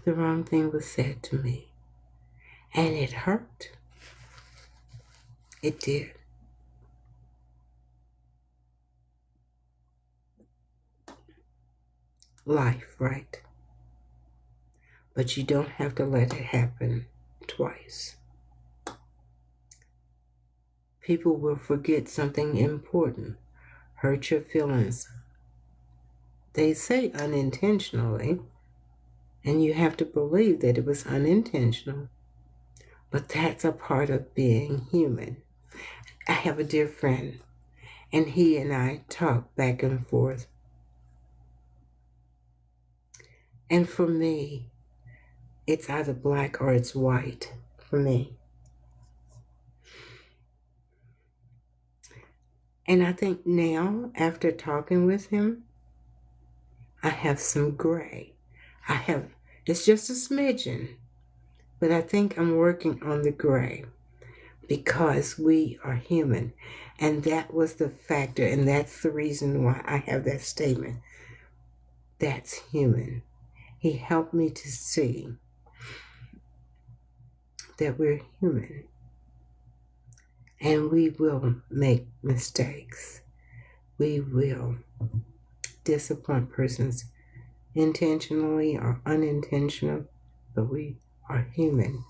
The wrong thing was said to me. And it hurt. It did. Life, right? But you don't have to let it happen twice. People will forget something important, hurt your feelings. They say unintentionally, and you have to believe that it was unintentional. But that's a part of being human. I have a dear friend, and he and I talk back and forth. And for me, it's either black or it's white for me. And I think now, after talking with him, I have some gray. It's just a smidgen, but I think I'm working on the gray because we are human. And that was the factor, and that's the reason why I have that statement. That's human. He helped me to see that we're human and we will make mistakes. We will disappoint persons intentionally or unintentional, but we are human.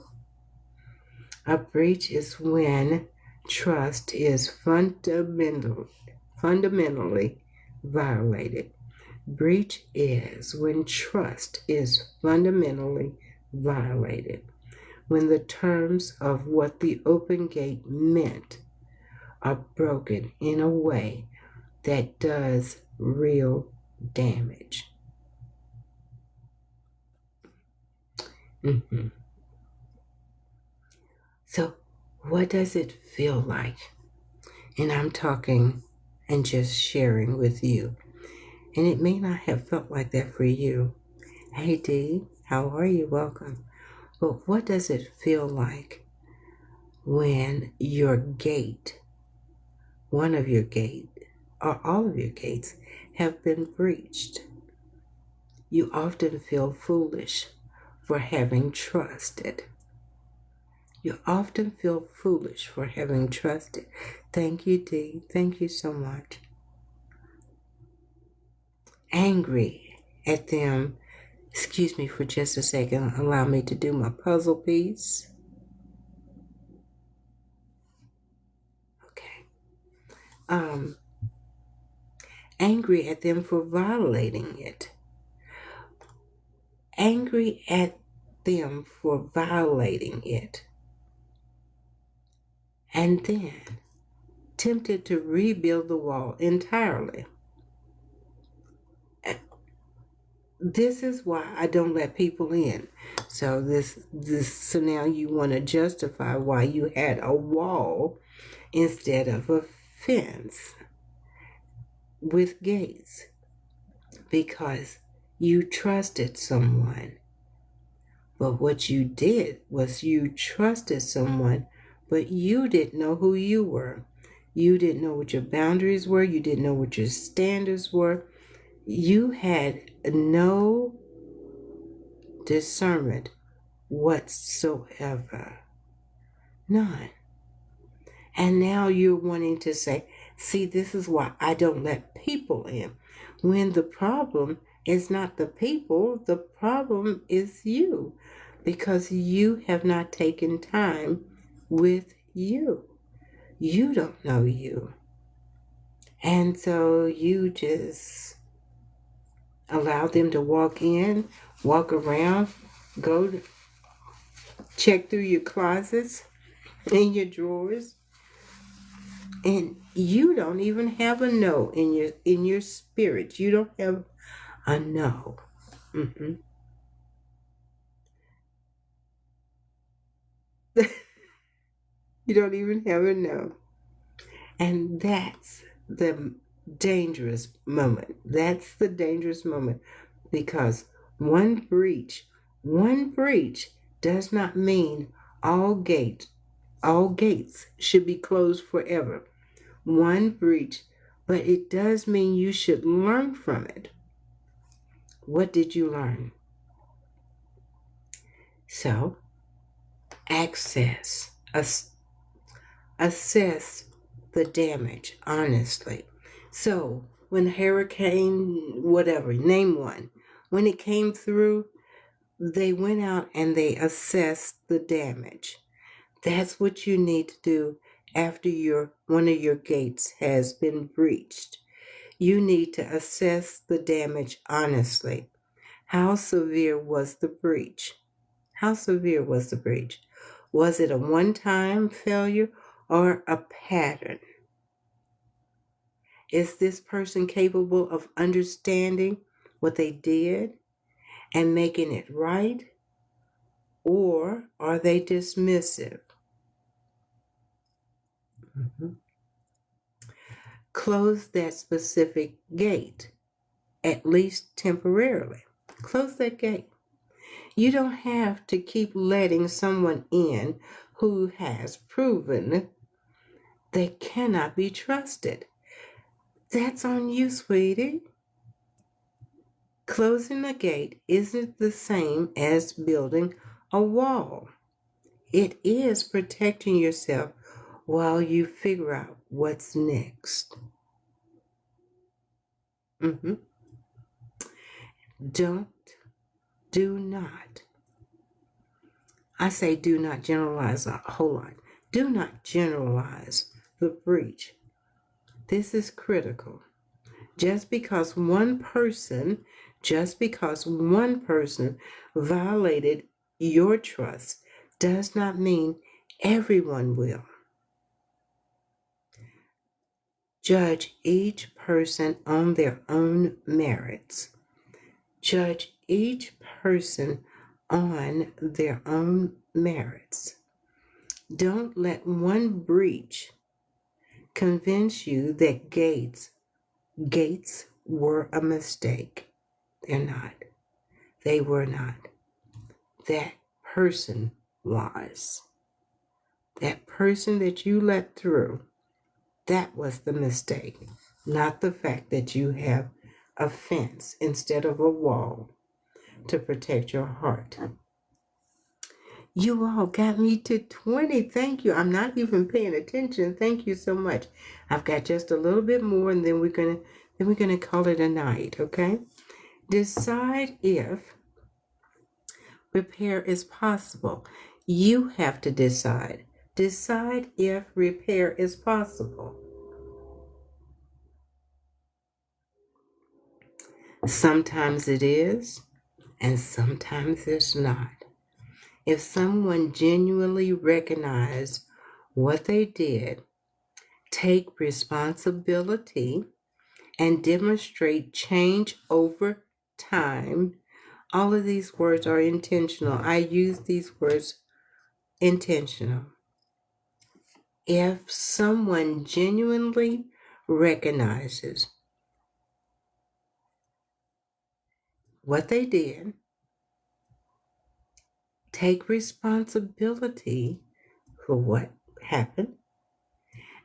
A breach is when trust is fundamentally violated. Breach is when trust is fundamentally violated, when the terms of what the open gate meant are broken in a way that does real damage. So, what does it feel like? And I'm talking and just sharing with you. And it may not have felt like that for you. Hey Dee, how are you? Welcome. But what does it feel like when your gate, one of your gate, or all of your gates have been breached? You often feel foolish for having trusted. You often feel foolish for having trusted. Thank you, Dee. Thank you so much. Angry at them. Excuse me for just a second. Allow me to do my puzzle piece. Okay. Angry at them for violating it. Angry at them for violating it. And then tempted to rebuild the wall entirely. This is why I don't let people in. So so now you want to justify why you had a wall instead of a fence with gates, because you trusted someone. But what you did was you trusted someone, but you didn't know who you were. You didn't know what your boundaries were. You didn't know what your standards were. You had no discernment whatsoever. None. And now you're wanting to say, see, this is why I don't let people in. When the problem is not the people, the problem is you. Because you have not taken time with you. You don't know you. And so you just allow them to walk in, walk around, go check through your closets and your drawers, and you don't even have a no in your spirit. You don't have a no. You don't even ever know. And that's the dangerous moment. That's the dangerous moment because one breach does not mean all gates, all gates should be closed forever. One breach, but it does mean you should learn from it. What did you learn? So, assess the damage honestly. So, when hurricane, whatever, name one, when it came through, they went out and they assessed the damage. That's what you need to do after one of your gates has been breached. You need to assess the damage honestly. How severe was the breach? How severe was the breach? Was it a one-time failure or a pattern? Is this person capable of understanding what they did and making it right? Or are they dismissive? Mhm. Close that specific gate, at least temporarily. Close that gate. You don't have to keep letting someone in who has proven they cannot be trusted. That's on you, sweetie. Closing a gate isn't the same as building a wall. It is protecting yourself while you figure out what's next. Mm-hmm. Do not. I say do not generalize a whole lot. Do not generalize the breach. This is critical. Just because one person violated your trust does not mean everyone will. Judge each person on their own merits. Judge each person on their own merits. Don't let one breach convince you that gates were a mistake. They're not. They were not. That person was. That person that you let through, that was the mistake, not the fact that you have a fence instead of a wall to protect your heart. You all got me to 20. Thank you. I'm not even paying attention. Thank you so much. I've got just a little bit more and then we're gonna call it a night, okay? Decide if repair is possible. You have to decide. Decide if repair is possible. Sometimes it is, and sometimes it's not. If someone genuinely recognizes what they did, take responsibility, and demonstrate change over time, all of these words are intentional. I use these words intentional. If someone genuinely recognizes what they did, take responsibility for what happened,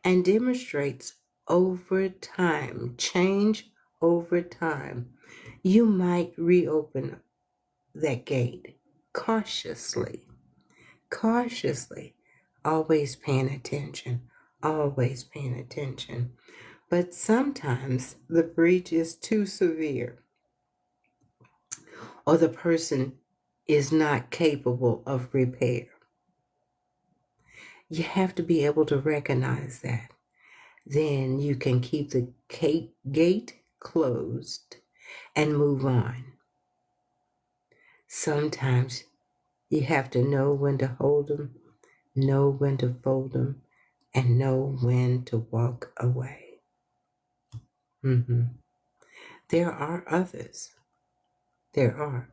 and demonstrates over time, change over time, you might reopen that gate cautiously, always paying attention, always paying attention. But sometimes the breach is too severe, or the person is not capable of repair. You have to be able to recognize that. Then you can keep the gate closed and move on. Sometimes you have to know when to hold them, know when to fold them, and know when to walk away. There are others. There are.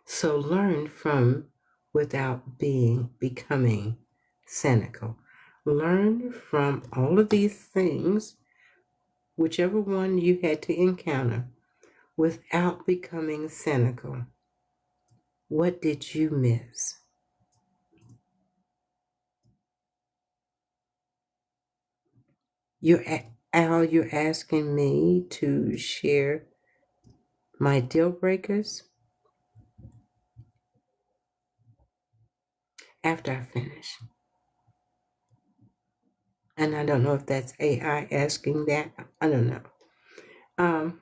So learn from without becoming cynical. Learn from all of these things, whichever one you had to encounter, without becoming cynical. What did you miss? You're asking me to share my deal breakers after I finish. And I don't know if that's AI asking that. I don't know. Um,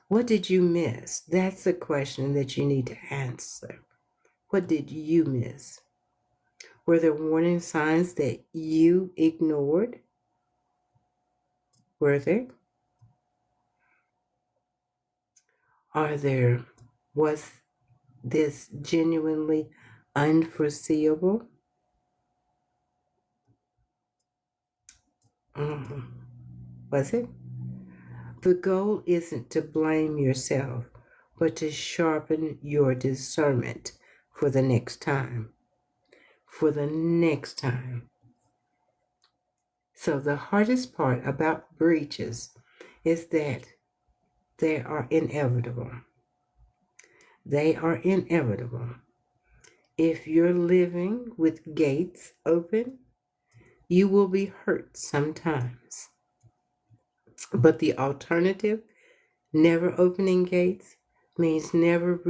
what did you miss? That's the question that you need to answer. What did you miss? Were there warning signs that you ignored? Were there? Was this genuinely unforeseeable? Was it? The goal isn't to blame yourself, but to sharpen your discernment for the next time. For the next time. So, the hardest part about breaches is that they are inevitable. They are inevitable. If you're living with gates open, you will be hurt sometimes. But the alternative, never opening gates, means never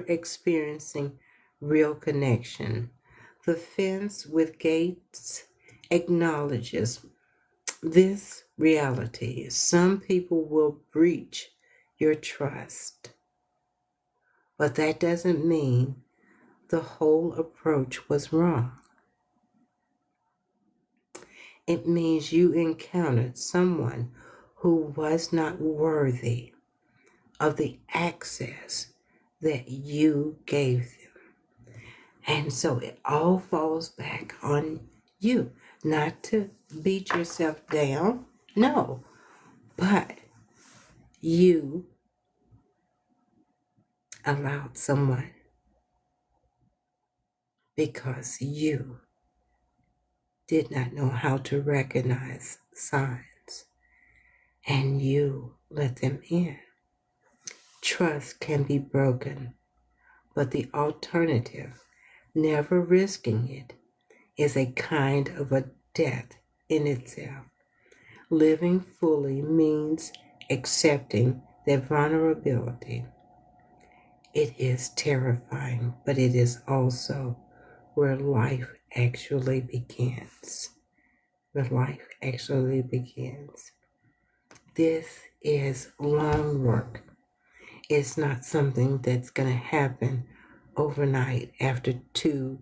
experiencing real connection. The fence with gates acknowledges this reality. Some people will breach your trust, but that doesn't mean the whole approach was wrong. It means you encountered someone who was not worthy of the access that you gave them. And so it all falls back on you. Not to beat yourself down, no, but you allowed someone because you did not know how to recognize signs and you let them in. Trust can be broken, but the alternative, never risking it, is a kind of a death in itself. Living fully means accepting that vulnerability. It is terrifying, but it is also where life actually begins. Where life actually begins. This is long work. It's not something that's going to happen overnight after 2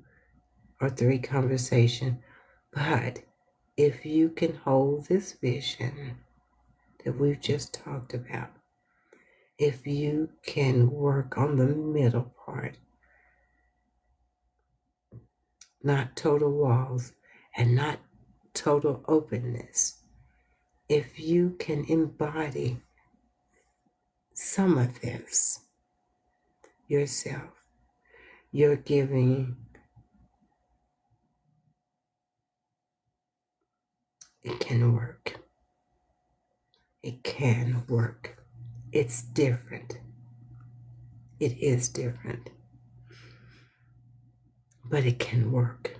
or 3 conversations. But if you can hold this vision that we've just talked about, if you can work on the middle part, not total walls and not total openness, if you can embody some of this yourself, you're giving. It can work. It can work. It's different. It is different. But it can work.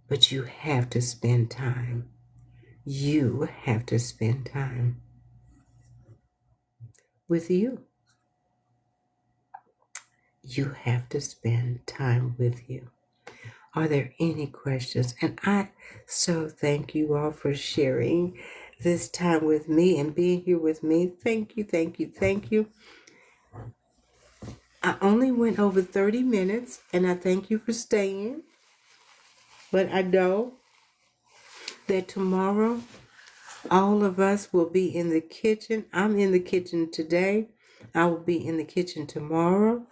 But you have to spend time. You have to spend time with you. You have to spend time with you. Are there any questions? And I so thank you all for sharing this time with me and being here with me. Thank you, thank you, thank you. I only went over 30 minutes, and I thank you for staying. But I know that tomorrow, all of us will be in the kitchen. I'm in the kitchen today. I will be in the kitchen tomorrow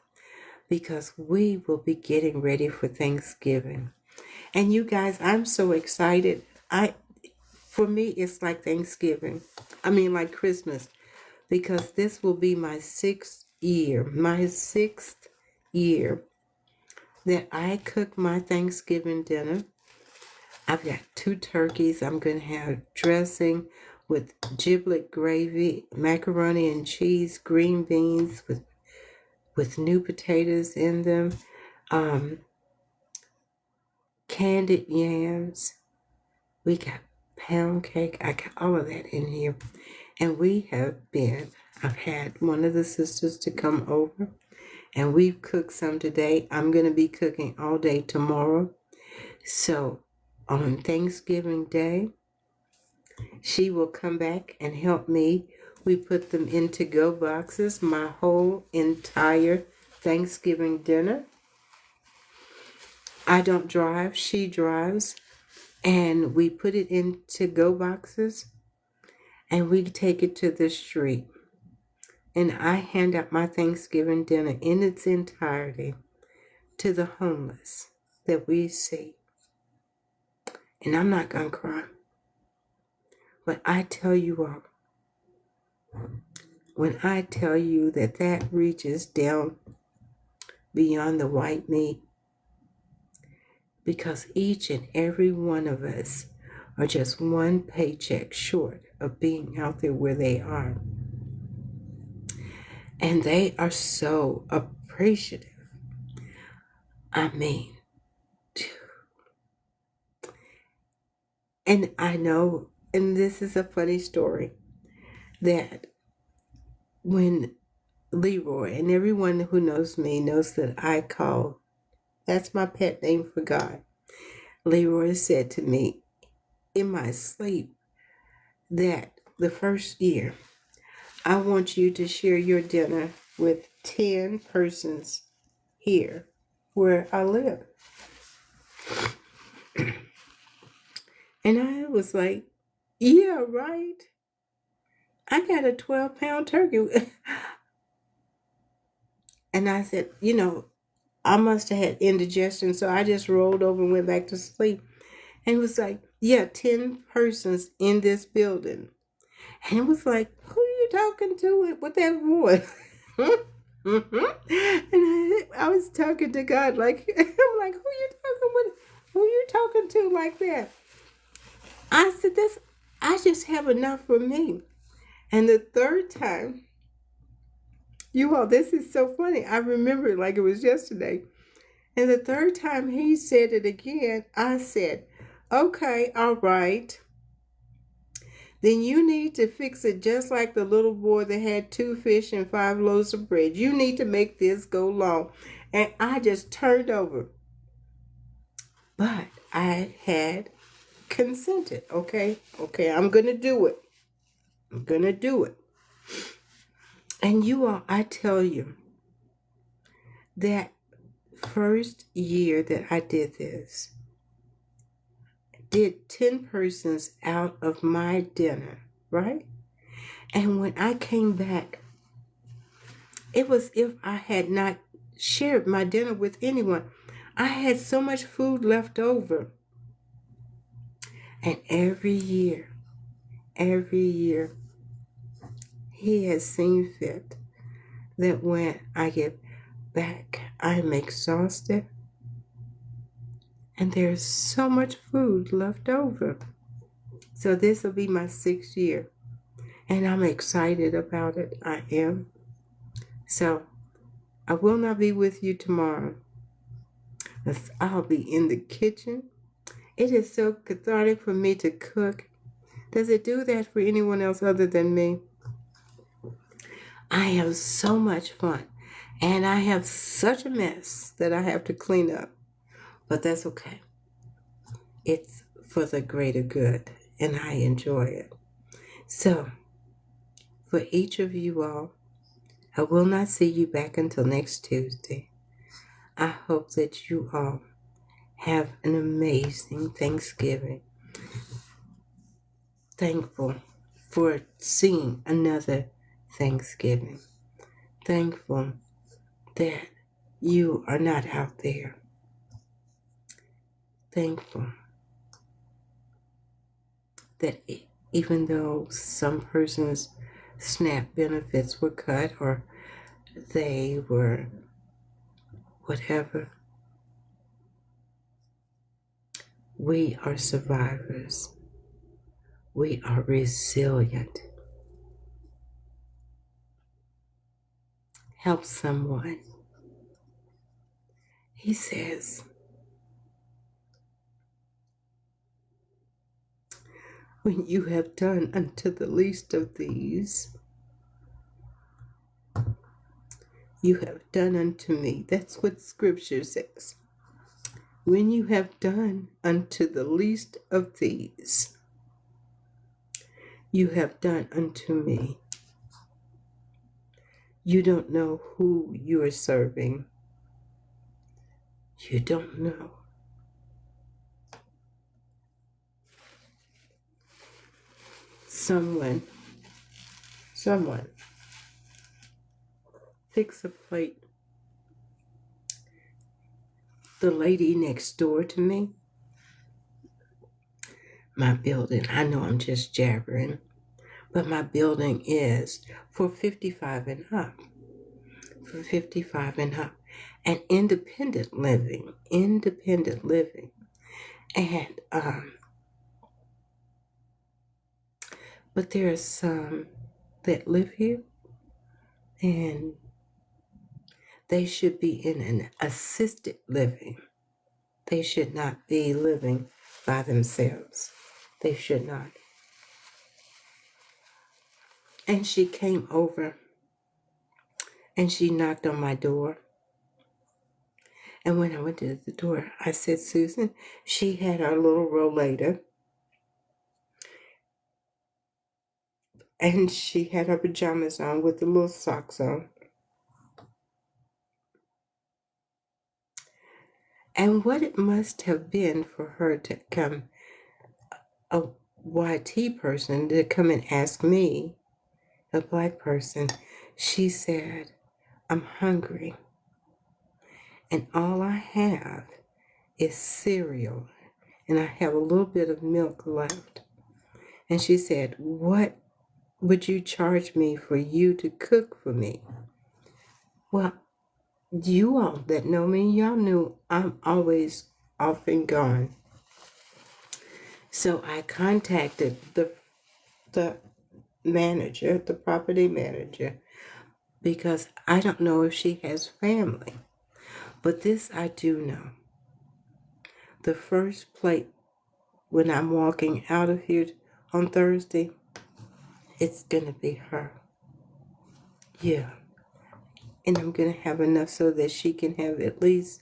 because we will be getting ready for Thanksgiving. And you guys, I'm so excited. For me, it's like Thanksgiving. I mean, like Christmas, because this will be my 6th year. My 6th year that I cook my Thanksgiving dinner. I've got 2 turkeys. I'm going to have dressing with giblet gravy, macaroni and cheese, green beans with new potatoes in them, um, candied yams. We got pound cake. I got all of that in here. And I've had one of the sisters to come over, and we've cooked some today. I'm going to be cooking all day tomorrow. So on Thanksgiving Day, she will come back and help me. We put them in to-go boxes, my whole entire Thanksgiving dinner. I don't drive, she drives, and we put it in to-go boxes, and we take it to the street. And I hand out my Thanksgiving dinner in its entirety to the homeless that we see. And I'm not going to cry. But I tell you all, when I tell you that that reaches down beyond the white meat, because each and every one of us are just one paycheck short of being out there where they are. And they are so appreciative. I mean, and I know, and this is a funny story, that when Leroy, and everyone who knows me knows that I call, that's my pet name for God. Leroy said to me in my sleep that the first year, I want you to share your dinner with 10 persons here where I live. And I was like, yeah, right. I got a 12-pound turkey. And I said, I must have had indigestion, so I just rolled over and went back to sleep. And it was like, yeah, 10 persons in this building. And it was like, who are you talking to with that voice? And I was talking to God like, I'm like, who you talking to like that? I said, I just have enough for me. And the third time, you all, this is so funny. I remember it like it was yesterday. And the third time he said it again, I said, okay, all right. Then you need to fix it just like the little boy that had 2 fish and 5 loaves of bread. You need to make this go long. And I just turned over. But I had consented. Okay, I'm going to do it. I'm going to do it. And you all, I tell you, that first year that I did this, did 10 persons out of my dinner, right? And when I came back, it was if I had not shared my dinner with anyone. I had so much food left over. And every year, he has seen fit that when I get back, I'm exhausted. And there's so much food left over. So this will be my 6th year. And I'm excited about it. I am. So I will not be with you tomorrow. I'll be in the kitchen. It is so cathartic for me to cook. Does it do that for anyone else other than me? I have so much fun. And I have such a mess that I have to clean up. But that's okay. It's for the greater good. And I enjoy it. So, for each of you all, I will not see you back until next Tuesday. I hope that you all have an amazing Thanksgiving. Thankful for seeing another Thanksgiving. Thankful that you are not out there. Thankful that even though some persons' SNAP benefits were cut or they were whatever, We are survivors. We are resilient. Help someone. He says, when you have done unto the least of these, you have done unto me. That's what Scripture says. When you have done unto the least of these, you have done unto me. You don't know who you are serving. You don't know. Someone, fix a plate. The lady next door to me, my building, I know I'm just jabbering, but my building is for 55 and up. For 55 and up. And independent living. And but there are some that live here, and they should be in an assisted living. They should not be living by themselves. They should not. And she came over and she knocked on my door. And when I went to the door, I said, Susan, she had our little rollator. And she had her pajamas on with the little socks on. And what it must have been for her to come, a YT person, to come and ask me, a black person, she said, I'm hungry. And all I have is cereal. And I have a little bit of milk left. And she said, what would you charge me for you to cook for me? Well, you all that know me, y'all knew I'm always off and gone. So I contacted the manager, the property manager, because I don't know if she has family. But this I do know. The first plate when I'm walking out of here on Thursday, it's going to be her. Yeah. And I'm going to have enough so that she can have at least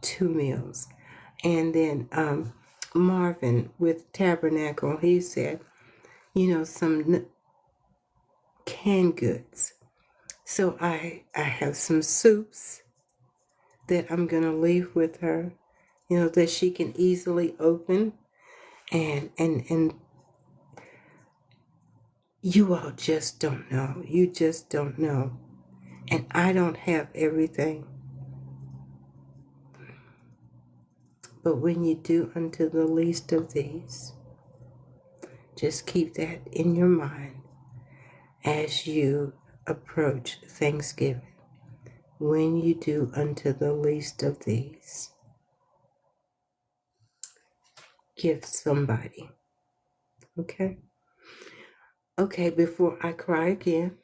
2 meals. And then Marvin with Tabernacle, he said, some canned goods. So I have some soups that I'm going to leave with her, that she can easily open. And you all just don't know. You just don't know. And I don't have everything. But when you do unto the least of these, just keep that in your mind as you approach Thanksgiving. When you do unto the least of these, give somebody. Okay? Okay, before I cry again,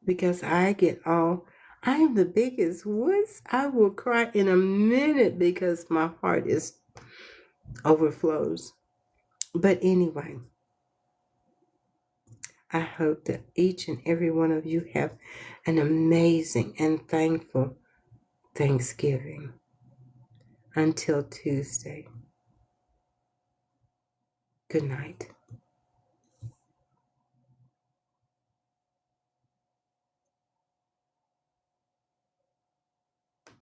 because I am the biggest wuss. I will cry in a minute because my heart overflows. But anyway, I hope that each and every one of you have an amazing and thankful Thanksgiving. Until Tuesday. Good night.